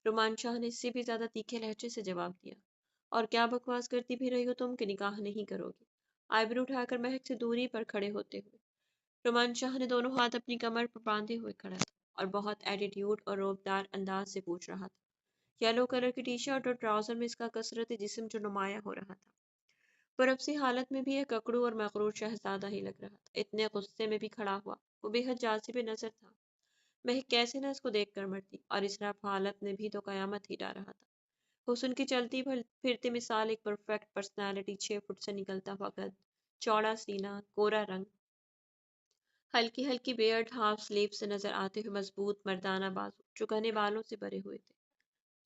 रुमान शाह ने इससे भी ज्यादा तीखे लहजे से जवाब दिया, और क्या बकवास करती भी रही हो तुम कि निकाह नहीं करोगी। आईब्रो उठाकर महक से दूरी पर खड़े होते हुए रुमान शाह ने दोनों हाथ अपनी कमर पर बांधे हुए खड़ा था। और बहुत एटीट्यूड और रौबदार अंदाज से पूछ रहा था। येलो कलर की टी शर्ट और ट्राउजर में इसका कसरत जिस्म जो नुमाया हो रहा था, पर अब सी हालत में भी एक अकड़ू और मगरूर शहजादा ही लग रहा था। इतने गुस्से में भी खड़ा हुआ, वो बेहद जाज़िब नजर था। महक कैसे न इसको देख कर मरती, और इस रफ हालत में भी तो कयामत ही डा रहा था। हुस्न की चलती फिरती मिसाल, एक परफेक्ट पर्सनालिटी, 6 फुट से निकलता हुआ कद, चौड़ा सीना, कोरा रंग, हल्की हल्की बेयर्ड हाफ स्लीव से नजर आते हुए मजबूत मर्दाना बाजू जो घने बालों से भरे हुए थे,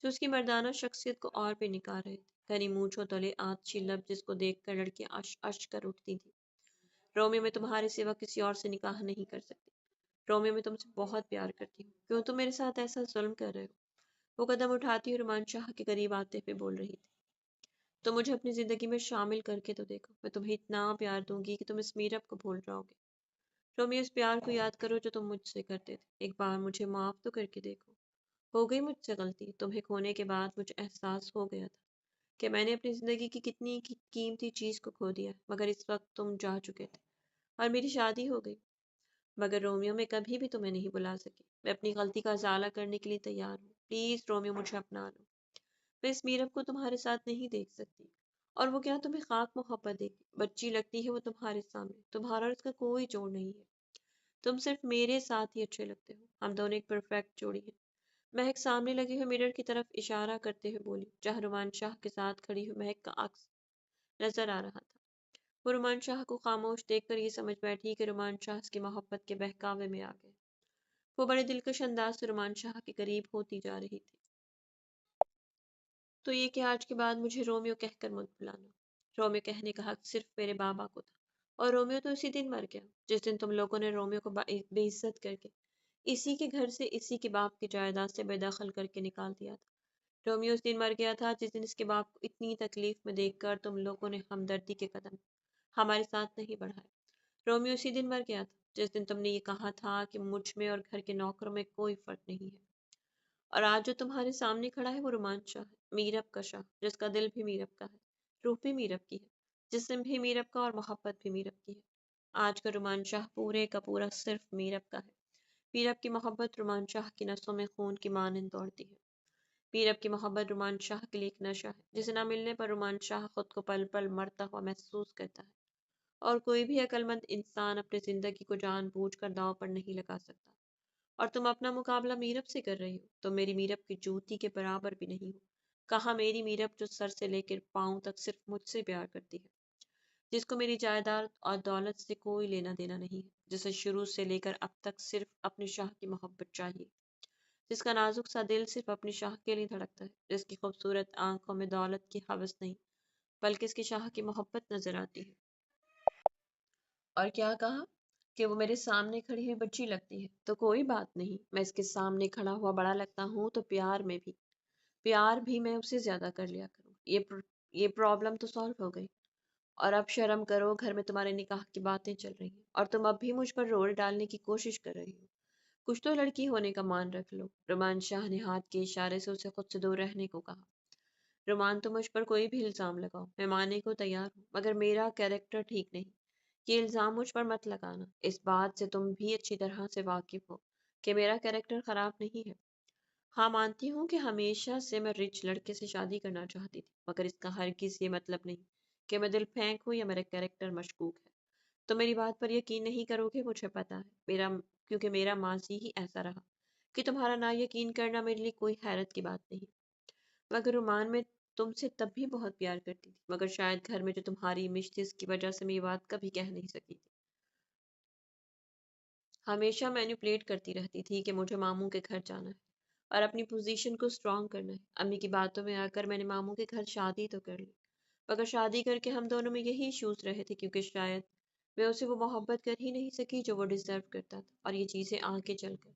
जो उसकी मर्दाना शख्सियत को और भी निखार रहे थे। घनी मूंछों तले आछी लब जिसको देखकर लड़कियां अश अश कर उठती थी। रोमियो, मैं तुम्हारे सिवा किसी और से निकाह नहीं कर सकती। रोमियो, मैं तुमसे बहुत प्यार करती हूँ, क्यों तुम मेरे साथ ऐसा जुल्म कर रहे हो? वो कदम उठाती हुई रुमान शाह के करीब आते हुए बोल रही थी, तो मुझे अपनी जिंदगी में शामिल करके तो देखो, मैं तुम्हें इतना प्यार दूंगी कि तुम इस मीरब को भूल जाओगे। रोमियो, इस प्यार को याद करो जो तुम मुझसे करते थे। एक बार मुझे माफ तो करके देखो। हो गई मुझसे गलती। तुम्हें खोने के बाद मुझे एहसास हो गया था कि मैंने अपनी जिंदगी की कितनी कीमती चीज को खो दिया, मगर इस वक्त तुम जा चुके थे और मेरी शादी हो गई। मगर रोमियो, मैं कभी भी तुम्हें नहीं बुला सकी। मैं अपनी गलती का इजाला करने के लिए तैयार हूँ। प्लीज रोमियो, मुझे अपना लो। मैं इस मीरब को तुम्हारे साथ नहीं देख सकती। और वो क्या तुम्हें खाक मोहब्बत देगी? बच्ची लगती है वो तुम्हारे सामने। तुम्हारा और इसका कोई जोड़ नहीं है। तुम सिर्फ मेरे साथ ही अच्छे लगते हो। हम दोनों एक परफेक्ट जोड़ी हैं। महक सामने लगे हुए मिरर की तरफ इशारा करते हुए बोली, जहाँ रुमान शाह के साथ खड़ी हुई महक का अक्स नजर आ रहा था। वो रुमान शाह को खामोश देखकर ये समझ बैठी कि रुमान शाह उसकी मोहब्बत के बहकावे में आ गए। वो बड़े दिलकश अंदाज से रुमान शाह के करीब होती जा रही थी। तो ये कि आज के बाद मुझे रोमियो कहकर मत बुलाना। रोमियो कहने का हक सिर्फ मेरे बाबा को था, और रोमियो तो उसी दिन मर गया जिस दिन तुम लोगों ने रोमियो को बेइज्जत करके इसी के घर से, इसी के बाप की जायदाद से बेदखल करके निकाल दिया था। रोमियो उस दिन मर गया था जिस दिन इसके बाप को इतनी तकलीफ में देखकर तुम लोगों ने हमदर्दी के कदम हमारे साथ नहीं बढ़ाए। रोमियो उसी दिन मर गया था जिस दिन तुमने ये कहा था कि मुझ में और घर के नौकरों में कोई फर्क नहीं है। और आज जो तुम्हारे सामने खड़ा है वो रुमान शाह है, मीरब का शाह, जिसका दिल भी मीरब का है, रूह भी मीरब की है, जिस्म भी मीरब का और मोहब्बत भी मीरब की है। आज का रुमान शाह पूरे का पूरा सिर्फ मीरब का है। मीरब की मोहब्बत रुमान शाह की नसों में खून की मानंद दौड़ती है। मीरब की मोहब्बत रुमान शाह के लिए एक नशा है, जिसे न मिलने पर रुमान शाह खुद को पल पल मरता हुआ महसूस करता है। और कोई भी अक्लमंद इंसान अपनी जिंदगी को जानबूझकर दांव पर नहीं लगा सकता। और तुम अपना मुकाबला मीरब से कर रही हो। तुम मेरी मीरब की जूती के बराबर भी नहीं हो। कहा मेरी मीरब जो सर से लेकर पांव तक सिर्फ मुझसे प्यार करती है, जिसको मेरी जायदाद और दौलत से कोई लेना देना नहीं है, जिसे शुरू से लेकर अब तक सिर्फ अपने शाह की मोहब्बत चाहिए, जिसका नाजुक सा दिल सिर्फ अपने शाह के लिए धड़कता है, जिसकी खूबसूरत आंखों में दौलत की हवस नहीं बल्कि इसकी शाह की मोहब्बत नजर आती है। और क्या कहा कि वो मेरे सामने खड़ी हुई बच्ची लगती है, तो कोई बात नहीं, मैं इसके सामने खड़ा हुआ बड़ा लगता हूँ तो प्यार भी मैं उससे ज्यादा कर लिया करूँ। ये प्रॉब्लम तो सॉल्व हो गई। और अब शर्म करो, घर में तुम्हारे निकाह की बातें चल रही हैं और तुम अब भी मुझ पर रोल डालने की कोशिश कर रही हो। कुछ तो लड़की होने का मान रख लो। रुमान शाह ने हाथ के इशारे से उसे खुद से दूर रहने को कहा। रुमान, तुम मुझ पर कोई भी इल्जाम लगाओ, मैं मानने को तैयार हूँ, मगर मेरा कैरेक्टर ठीक नहीं। ये इल्जाम मुझ पर मत लगाना। इस बात से तुम भी अच्छी तरह से वाकिफ हो कि मेरा कैरेक्टर खराब नहीं है। हाँ, मानती हूँ कि हमेशा से मैं रिच लड़के से शादी करना चाहती थी, मगर इसका हरगिज ये मतलब नहीं कि मैं दिल फेंक हूँ या मेरा कैरेक्टर मशकूक है। तो मेरी बात पर यकीन नहीं करोगे, मुझे पता है, मेरा क्योंकि मेरा माजी ही ऐसा रहा कि तुम्हारा ना यकीन करना मेरे लिए कोई हैरत की बात नहीं। मगर रुमान, मैं तुमसे तब भी बहुत प्यार करती थी, मगर शायद घर में जो तुम्हारी इमेज थी उसकी वजह से मैं ये बात कभी कह नहीं सकी थी। हमेशा मैनिपुलेट करती रहती थी कि मुझे मामू के घर जाना है और अपनी पोजीशन को स्ट्रांग करना है। अम्मी की बातों में आकर मैंने मामू के घर शादी तो कर ली, मगर शादी करके हम दोनों में यही इश्यूज रहे थे, क्योंकि शायद मैं उसे वो मोहब्बत कर ही नहीं सकी जो वो डिजर्व करता था, और ये चीज़ें आगे चलकर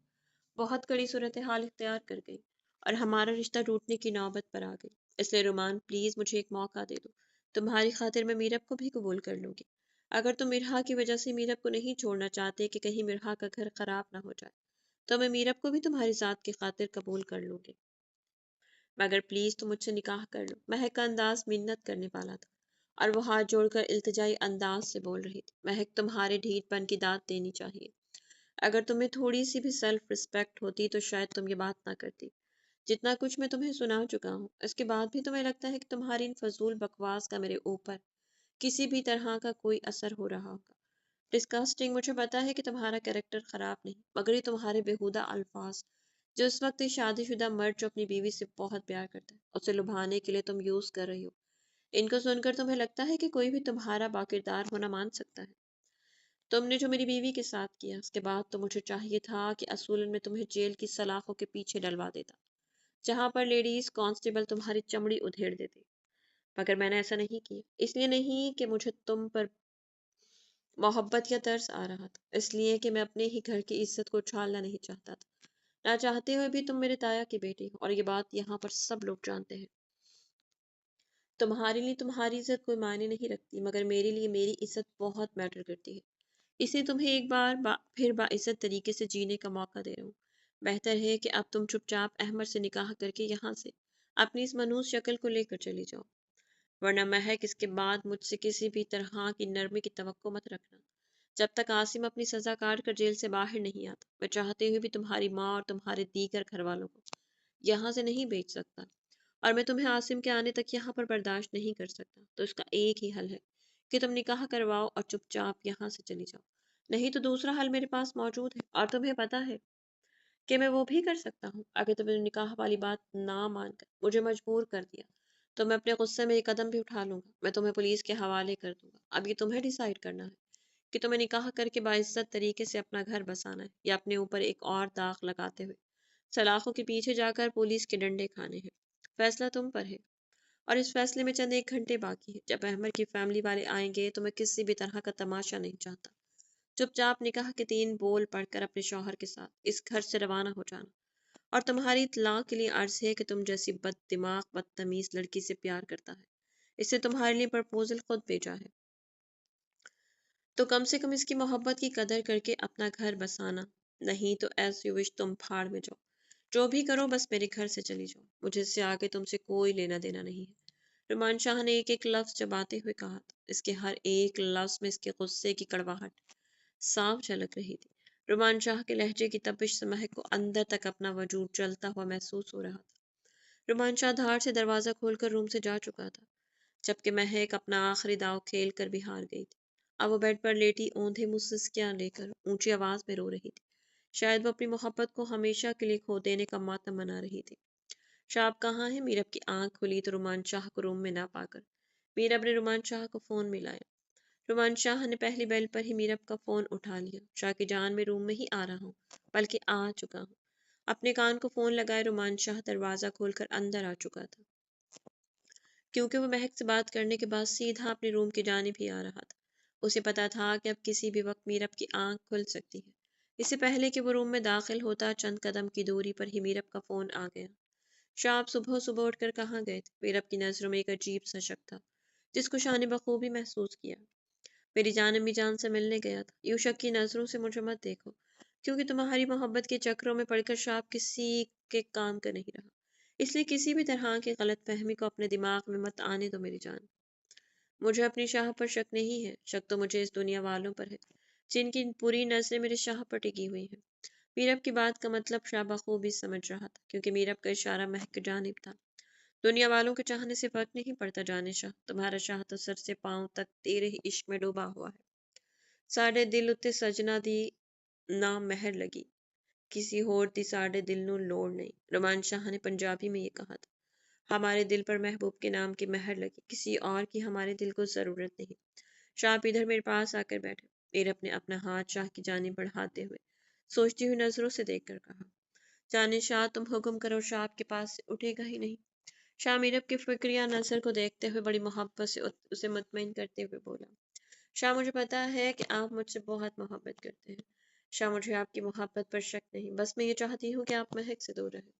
बहुत कड़ी सूरत हाल इख्तियार कर गई और हमारा रिश्ता टूटने की नौबत पर आ गई। इसलिए रुमान, प्लीज़ मुझे एक मौका दे दो। तुम्हारी खातिर मैं मीरब को भी कबूल कर लूंगी। अगर तुम मिरहा की वजह से मीरब को नहीं छोड़ना चाहते कि कहीं मिरहा का घर खराब ना हो जाए, तो मैं मीरब को भी तुम्हारी ज़ात की खातिर कबूल कर लूंगी। मगर प्लीज़ तुम मुझसे निकाह कर लो। महक का अंदाज मिन्नत करने वाला था और वो हाथ जोड़कर इल्तिजाई अंदाज से बोल रही थी, महक, तुम्हारे ढीठपन की दाद देनी चाहिए। اگر تمہیں تھوڑی سی بھی سیلف رسپیکٹ ہوتی تو شاید تم یہ بات نہ کرتی۔ جتنا کچھ میں تمہیں سنا چکا ہوں، اس کے بعد بھی تمہیں لگتا ہے کہ تمہاری ان فضول بکواس کا میرے اوپر کسی بھی طرح کا کوئی اثر ہو رہا ہوگا۔ ڈسکاسٹنگ، مجھے پتا ہے کہ تمہارا کریکٹر خراب نہیں، مگر یہ تمہارے بیہودہ الفاظ جو اس وقت ایک شادی شدہ مرد جو اپنی بیوی سے بہت پیار کرتا ہے اسے لبھانے کے لیے تم یوز کر رہی ہو، ان کو سن کر تمہیں لگتا ہے کہ کوئی بھی تمہارا باکردار ہونا مان سکتا ہے۔ تم نے جو میری بیوی کے ساتھ کیا، اس کے بعد تو مجھے چاہیے تھا کہ اصولاً میں تمہیں جیل کی سلاخوں کے پیچھے ڈلوا دیتا، جہاں پر لیڈیز کانسٹیبل تمہاری چمڑی ادھیڑ دیتے، مگر میں نے ایسا نہیں کیا۔ اس لیے نہیں کہ مجھے تم پر محبت یا ترس آ رہا تھا، اس لیے کہ میں اپنے ہی گھر کی عزت کو اچھالنا نہیں چاہتا تھا۔ نہ چاہتے ہوئے بھی تم میرے تایا کی بیٹی ہو، اور یہ بات یہاں پر سب لوگ جانتے ہیں۔ تمہارے لیے تمہاری عزت کوئی معنی نہیں رکھتی، مگر میرے لیے میری عزت بہت میٹر کرتی ہے، اس لیے تمہیں ایک بار پھر باعزت طریقے سے جینے کا موقع دے رہا ہوں۔ بہتر ہے کہ اب تم چپ چاپ احمد سے نکاح کر کے یہاں سے اپنی اس منحوس شکل کو لے کر چلی جاؤ، ورنہ مہک اس کے بعد مجھ سے کسی بھی طرح کی نرمی کی توقع مت رکھنا۔ جب تک عاصم اپنی سزا کاٹ کر جیل سے باہر نہیں آتا، میں چاہتے ہوئے بھی تمہاری ماں اور تمہارے دیگر گھر والوں کو یہاں سے نہیں بھیج سکتا، اور میں تمہیں عاصم کے آنے تک یہاں پر برداشت نہیں کر سکتا۔ تو اس کا ایک ہی حل ہے کہ تم نکاح کرواؤ اور چپ چاپ یہاں سے چلی جاؤ، نہیں تو دوسرا حل میرے پاس موجود ہے، اور تمہیں پتا ہے کہ میں وہ بھی کر سکتا ہوں۔ اگر تم نے نکاح والی بات نہ مان کر مجھے مجبور کر دیا تو میں اپنے غصے میں ایک قدم بھی اٹھا لوں گا، میں تمہیں پولیس کے حوالے کر دوں گا۔ اب یہ تمہیں ڈیسائیڈ کرنا ہے کہ تمہیں نکاح کر کے باعزت طریقے سے اپنا گھر بسانا ہے، یا اپنے اوپر ایک اور داغ لگاتے ہوئے سلاخوں کے پیچھے جا کر پولیس کے ڈنڈے کھانے ہیں۔ فیصلہ تم پر ہے، اور اس فیصلے میں چند ایک گھنٹے باقی ہے۔ جب احمد کی فیملی والے آئیں گے تو میں کسی بھی طرح کا تماشا نہیں چاہتا۔ چپ چاپ نکاح کے 3 بول پڑھ کر اپنے شوہر کے ساتھ اس گھر سے روانہ ہو جانا، اور تمہاری اطلاع کے لیے عرض ہے کہ تم جیسی بد دماغ بدتمیز لڑکی سے پیار کرتا ہے، اس نے تمہارے لیے پرپوزل خود بھیجا ہے، تو کم سے کم اس کی محبت کی قدر کر کے اپنا گھر بسانا، نہیں تو ایز یو وش، تم پھاڑ میں جاؤ، جو بھی کرو بس میرے گھر سے چلی جاؤ، مجھے اس سے آگے تم سے کوئی لینا دینا نہیں ہے۔ رمان شاہ نے ایک ایک لفظ چباتے ہوئے کہا تھا، اس کے ہر ایک لفظ میں اس کے غصے کی کڑواہٹ صاف جھلک رہی تھی۔ رمان شاہ کے لہجے کی تپش سے مہک کو اندر تک اپنا وجود جلتا ہوا محسوس ہو رہا تھا۔ رمان شاہ دھاڑ سے دروازہ کھول کر روم سے جا چکا تھا، جبکہ مہک اپنا آخری داؤ کھیل کر بھی ہار گئی تھی۔ اب وہ بیڈ پر لیٹی اوندھے منہ سسکیاں لے کر اونچی آواز میں رو رہی تھی، شاید وہ اپنی محبت کو ہمیشہ کے لیے کھو دینے کا ماتم منا رہی تھی۔ شاپ کہاں ہے؟ میرب کی آنکھ کھلی تو رمان شاہ کو روم میں نہ پا کر میرب نے رمان شاہ کو فون ملایا۔ رمان شاہ نے پہلی بیل پر ہی میرب کا فون اٹھا لیا۔ شاہ کی جان، میں روم میں ہی آ رہا ہوں، بلکہ آ چکا ہوں۔ اپنے کان کو فون لگائے رمان شاہ دروازہ کھول کر اندر آ چکا تھا، کیونکہ وہ مہک سے بات کرنے کے بعد سیدھا اپنے روم کی جانب ہی آ رہا تھا۔ اسے پتا تھا کہ اب کسی بھی وقت میرب کی آنکھ کھل سکتی ہے۔ اس سے پہلے کہ وہ روم میں داخل ہوتا، چند قدم کی دوری پر ہی میرب کا فون آ گیا۔ شاہ، آپ صبح صبح اٹھ کر کہاں گئے تھے؟ میرب کی نظروں میں ایک عجیب سا شک تھا، جس کو شاہ نے بخوبی محسوس کیا۔ میری جان امی جان سے ملنے گیا تھا۔ یوں شک کی نظروں سے مجھے مت دیکھو، کیونکہ تمہاری محبت کے چکروں میں پڑھ کر شاہ کسی کے کام کا نہیں رہا، اس لیے کسی بھی طرح کی غلط فہمی کو اپنے دماغ میں مت آنے دو میری جان۔ مجھے اپنی شاہ پر شک نہیں ہے، شک تو مجھے اس دنیا والوں پر ہے جن کی پوری نظریں میرے شاہ پر ٹکی ہوئی ہیں۔ میرب کی بات کا مطلب شاہ بخوبی سمجھ رہا تھا، کیونکہ میرب کا اشارہ مہک کی جانب تھا۔ دنیا والوں کے چاہنے سے فرق نہیں پڑتا جانے شاہ، تمہارا شاہ تو سر سے پاؤں تک تیرے ہی عشق میں ڈوبا ہوا ہے۔ ساڑھے دل اتے سجنا دی نہ مہر لگی، کسی ہور دی ساڑھے دل نو لوڑ نہیں۔ رمان شاہ نے پنجابی میں یہ کہا تھا، ہمارے دل پر محبوب کے نام کی مہر لگی، کسی اور کی ہمارے دل کو ضرورت نہیں۔ شاہ آپ ادھر میرے پاس آ کر بیٹھے۔ میرب نے اپنا ہاتھ شاہ کی جانب بڑھاتے ہوئے سوچتی ہوئی نظروں سے دیکھ کر کہا، جانے شاہ، تم حکم کرو، شاہ آپ کے پاس سے اٹھے گا ہی نہیں۔ شاہ میرب کی فکریہ نظر کو دیکھتے ہوئے بڑی محبت سے اسے مطمئن کرتے ہوئے بولا، شاہ مجھے پتا ہے کہ آپ مجھ سے بہت محبت کرتے ہیں۔ شاہ مجھے آپ کی محبت پر شک نہیں، بس میں یہ چاہتی ہوں کہ آپ مہک سے دور رہیں۔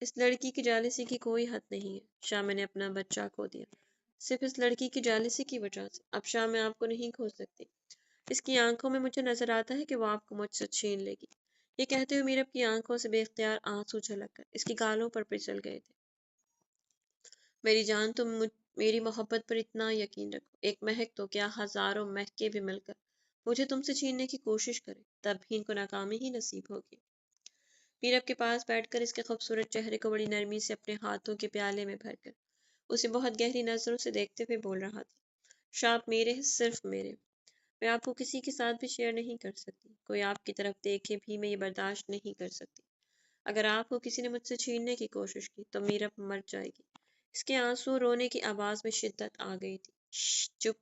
اس لڑکی کی جالسی کی کوئی حد نہیں ہے شاہ، میں نے اپنا بچہ کھو دیا صرف اس لڑکی کی جالسی کی وجہ سے۔ اب شاہ میں آپ کو نہیں کھو سکتی، اس کی آنکھوں میں مجھے نظر آتا ہے کہ وہ آپ کو مجھ سے چھین لے گی۔ یہ کہتے ہوئے میرب کی آنکھوں سے بے اختیار آنسو جھلک کر اس کی گالوں پر پھسل گئے تھے۔ میری جان، تم میری محبت پر اتنا یقین رکھو، ایک مہک تو کیا ہزاروں مہکیں بھی مل کر मुझे तुमसे छीनने की कोशिश करें, तब भी इनको नाकामी ही नसीब होगी। मीरब के पास बैठकर इसके खूबसूरत चेहरे को बड़ी नरमी से अपने हाथों के प्याले में भरकर उसे बहुत गहरी नजरों से देखते हुए बोल रहा था, शाप मेरे हैं, सिर्फ मेरे। मैं आपको किसी के साथ भी शेयर नहीं कर सकती। कोई आपकी तरफ देखे भी मैं ये बर्दाश्त नहीं कर सकती। अगर आपको किसी ने मुझसे छीनने की कोशिश की तो मीरब मर जाएगी। इसके आंसू रोने की आवाज में शिद्दत आ गई थी। चुप।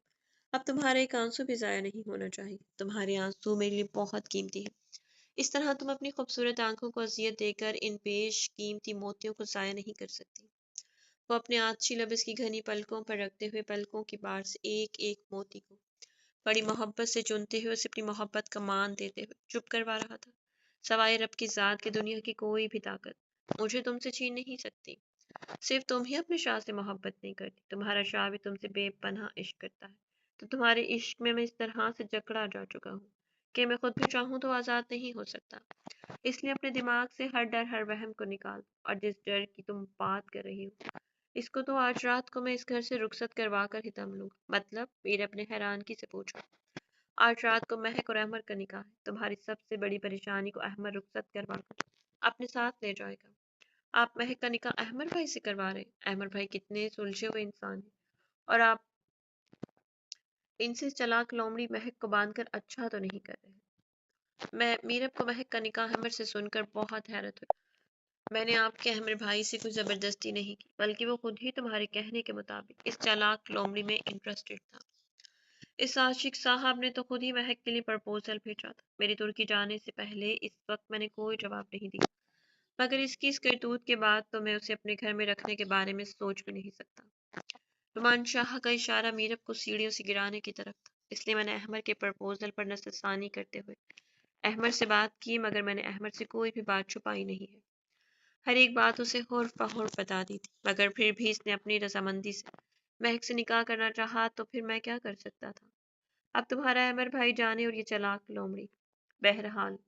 अब तुम्हारे एक आंसू भी जाया नहीं होना चाहिए। तुम्हारे आंसू मेरे लिए बहुत कीमती है। इस तरह तुम अपनी खूबसूरत आंखों को अजियत देकर इन बेशकीमती मोतियों को जाया नहीं कर सकती। वो अपने आछी लब इसकी घनी पलकों पर रखते हुए पलकों की बार से एक एक मोती को बड़ी मोहब्बत से चुनते हुए उसे अपनी मोहब्बत का मान देते हुए चुप करवा रहा था। सवाए रब की जात की दुनिया की कोई भी ताकत मुझे तुमसे छीन नहीं सकती। सिर्फ तुम ही अपने शाह से मोहब्बत नहीं करती, तुम्हारा शाह भी तुमसे बेपनाह इश्क करता है। तो तुम्हारे इश्क में मैं इस तरह से जकड़ा जा चुका हूँ कि मैं खुद भी चाहूँ तो आज़ाद नहीं हो सकता। इसलिए अपने दिमाग से हर डर हर वहम को निकाल दो, और जिस डर की तुम बात कर रही हो इसको तो आज रात को मैं इस घर से रुखसत करवा कर ही दम लूंगा। मतलब? मेरे अपने हैरानगी से पूछा। आज रात को महक और अहमद का निकाह है। तुम्हारी सबसे बड़ी परेशानी को अहमद रुखसत करवा कर अपने साथ ले जाएगा। आप महक का निकाह अहमद भाई से करवा रहे हैं? अहमद भाई कितने सुलझे हुए इंसान हैं, और आप इनसे चालाक लोमड़ी महक को बांधकर अच्छा तो नहीं कर रहे। मैं मीरब को महक का निकाह अहमद से सुनकर बहुत हैरत हुई। मैंने आपके अहमद भाई से कोई जबरदस्ती नहीं की, बल्कि वो खुद ही तुम्हारे कहने के मुताबिक इस चालाक लोमड़ी में इंटरेस्टेड था। इस आशिक साहब ने तो खुद ही महक के लिए प्रपोजल भेजा था। मेरी तुर्की जाने से पहले इस वक्त मैंने कोई जवाब नहीं दिया, मगर इसकी इस करतूत के बाद तो मैं उसे अपने घर में रखने के बारे में सोच भी नहीं सकता। रुमान शाह का इशारा मीरब को सीढ़ियों से गिराने की तरफ था, इसलिए मैंने अहमद के प्रपोजल पर नजरसानी करते हुए अहमद से बात की, मगर मैंने अहमद से कोई भी बात छुपाई नहीं है। हर एक बात उसे होर फहोर बता दी थी, मगर फिर भी इसने अपनी रजामंदी से महक से निकाह करना चाहा तो फिर मैं क्या कर सकता था। अब तुम्हारा अहमद भाई जाने और ये चालाक लोमड़ी। बहरहाल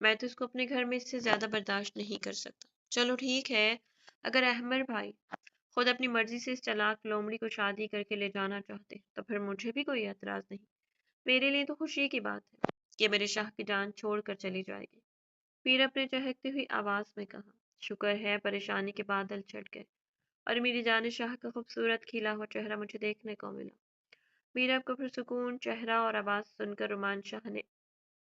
मैं तो इसको अपने घर में इससे ज्यादा बर्दाश्त नहीं कर सकता। चलो ठीक है, अगर अहमद भाई खुद अपनी मर्जी से इस चालाक लोमड़ी को शादी करके ले जाना चाहते तो फिर मुझे भी कोई एतराज नहीं। मेरे लिए तो खुशी की बात है कि मेरे शाह की जान छोड़कर चली जाएगी। मीरब ने चहकती हुई आवाज में कहा। शुक्र है परेशानी के बादल छट गए और मेरी जान शाह का खूबसूरत खिला हुआ चेहरा मुझे देखने को मिला। मीरब का पुरसुकून चेहरा और आवाज सुनकर रुमान शाह ने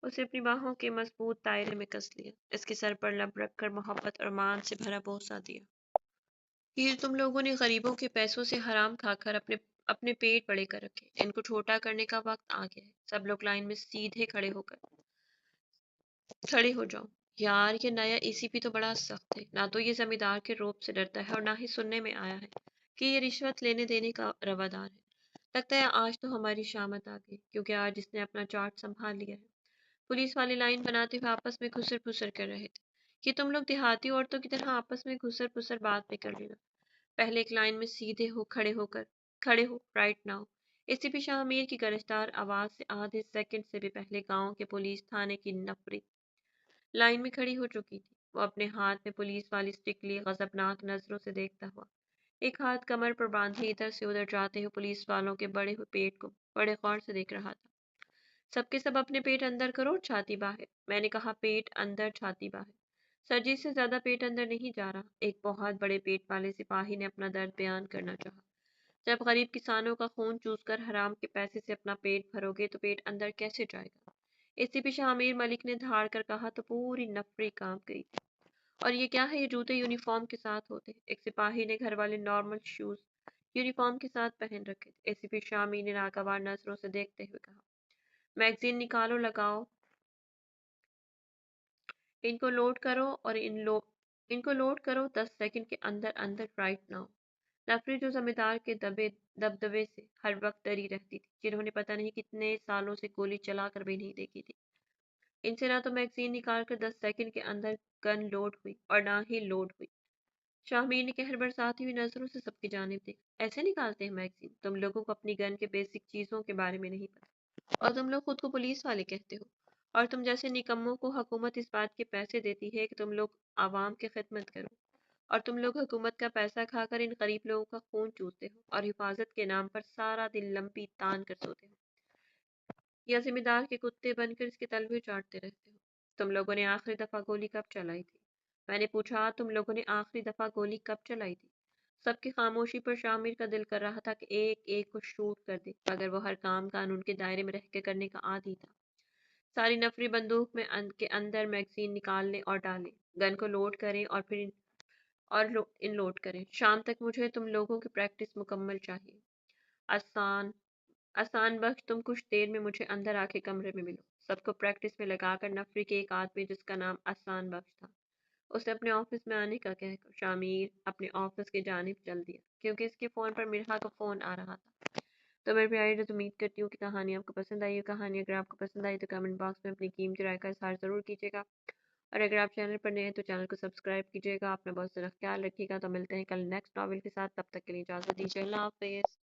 उसे अपनी बाहों के मजबूत दायरे में कस लिया, इसके सर पर लब रखकर मोहब्बत और मान से भरा बोसा दिया। ये तुम लोगों ने गरीबों के पैसों से हराम खाकर अपने अपने पेट बड़े कर रखे। इनको छोटा करने का वक्त आ गया है। सब लोग लाइन में सीधे खड़े हो जाओ। यार ये नया एसीपी तो बड़ा सख्त है, ना तो ये जमींदार के रोब से डरता है और ना ही सुनने में आया है कि ये रिश्वत लेने देने का रवादार है। लगता है आज तो हमारी शामत आ गई, क्योंकि आज इसने अपना चार्ट संभाल लिया है। पुलिस वाले लाइन बनाते हुए आपस में घुसर फुसर कर रहे थे कि तुम लोग देहाती औरतों की तरह आपस में घुसर फुसर बात भी कर लेना। पहले एक लाइन में सीधे हो खड़े हो राइट नाउ। एसीपी शाहमीर की गरजदार आवाज से आधे सेकंड से भी पहले गांव के पुलिस थाने की नफरी लाइन में खड़ी हो चुकी थी। वो अपने हाथ में पुलिस वाली स्टिक लिए गजबनाक नजरों से देखता हुआ एक हाथ कमर पर बांधे इधर से उधर जाते हुए पुलिस वालों के बड़े हुए पेट को बड़े गौर से देख रहा था। सबके सब अपने पेट अंदर करो, छाती बाहर। मैंने कहा पेट अंदर छाती बाहर। सर्जी से ज्यादा पेट अंदर नहीं जा रहा। एक बहुत बड़े पेट वाले सिपाही ने अपना दर्द बयान करना चाहा। जब गरीब किसानों का खून चूसकर हराम के पैसे से अपना पेट भरोगे तो पेट अंदर कैसे जाएगा। एसीपी शामिर मलिक ने धाड़ कर कहा तो पूरी नफरी कांप गई। और ये क्या है, ये जूते यूनिफॉर्म के साथ होते। एक सिपाही ने घर वाले नॉर्मल शूज यूनिफॉर्म के साथ पहन रखे थे। एसीपी शामिर ने नागवार नजरों से देखते हुए कहा, मैगजीन निकालो, लगाओ, इनको लोड करो और इनको लोड करो 10 सेकंड के अंदर अंदर राइट नाउ। नफरी जो जमींदार के दबदबे से हर वक्त डरी रहती थी, जिन्होंने पता नहीं कितने सालों से गोली चलाकर भी नहीं देखी थी, इनसे ना तो मैगजीन निकाल कर 10 सेकंड के अंदर गन लोड हुई और ना ही लोड हुई। शाहमीर ने कहर बरसाती हुई नजरों से सबकी जानिब देखा। ऐसे निकालते हैं मैगजीन? तुम लोगों को अपनी गन के बेसिक चीजों के बारे में नहीं पता, और तुम लोग खुद को पुलिस वाले कहते हो, और तुम जैसे निकम्मों को हुकूमत इस बात के पैसे देती है कि तुम लोग आवाम की खिदमत करो, और तुम लोग हुकूमत का पैसा खाकर इन गरीब लोगों का खून चूसते हो और हिफाजत के नाम पर सारा दिन लंबी तान कर सोते हो। یا ذمہ دار کے کتے بن کر اس کے تلوے چاٹتے رہتے ہو؟ تم لوگوں نے آخری دفعہ گولی کب چلائی تھی؟ میں نے پوچھا تم لوگوں نے آخری دفعہ گولی کب چلائی تھی؟ سب کی خاموشی پر شامر کا دل کر رہا تھا کہ ایک ایک کو شوٹ کر دے، مگر وہ ہر کام قانون کے دائرے میں رہ کے کرنے کا عادی تھا۔ ساری نفری بندوق میں کے اندر میگزین نکال لیں اور ڈالیں، گن کو لوڈ کریں اور پھر ان لوڈ کریں۔ شام تک مجھے تم لوگوں کی پریکٹس مکمل چاہیے۔ آسان آسان بخش، تم کچھ دیر میں مجھے اندر آ کے کمرے میں ملو۔ سب کو پریکٹس میں لگا کر نفری کے ایک آدمی جس کا نام آسان بخش تھا، اسے اپنے آفس میں آنے کا کہہ کر شامیر اپنے آفس کی جانب چل دیا، کیونکہ اس کے فون پر مرحا کا فون آ رہا تھا۔ تو میرے پیارے دوست، امید کرتی ہوں کہ کہانی آپ کو پسند آئی ہے۔ کہانی اگر آپ کو پسند آئی تو کمنٹ باکس میں اپنی قیمتی رائے کا اظہار ضرور کیجیے گا، اور اگر آپ چینل پر نئے ہیں تو چینل کو سبسکرائب کیجیے گا۔ اپنا بہت سارا خیال رکھیے گا۔ تو ملتے ہیں کل نیکسٹ ناول کے ساتھ، تب تک کے لیے اجازت دیجیے۔ اللہ حافظ۔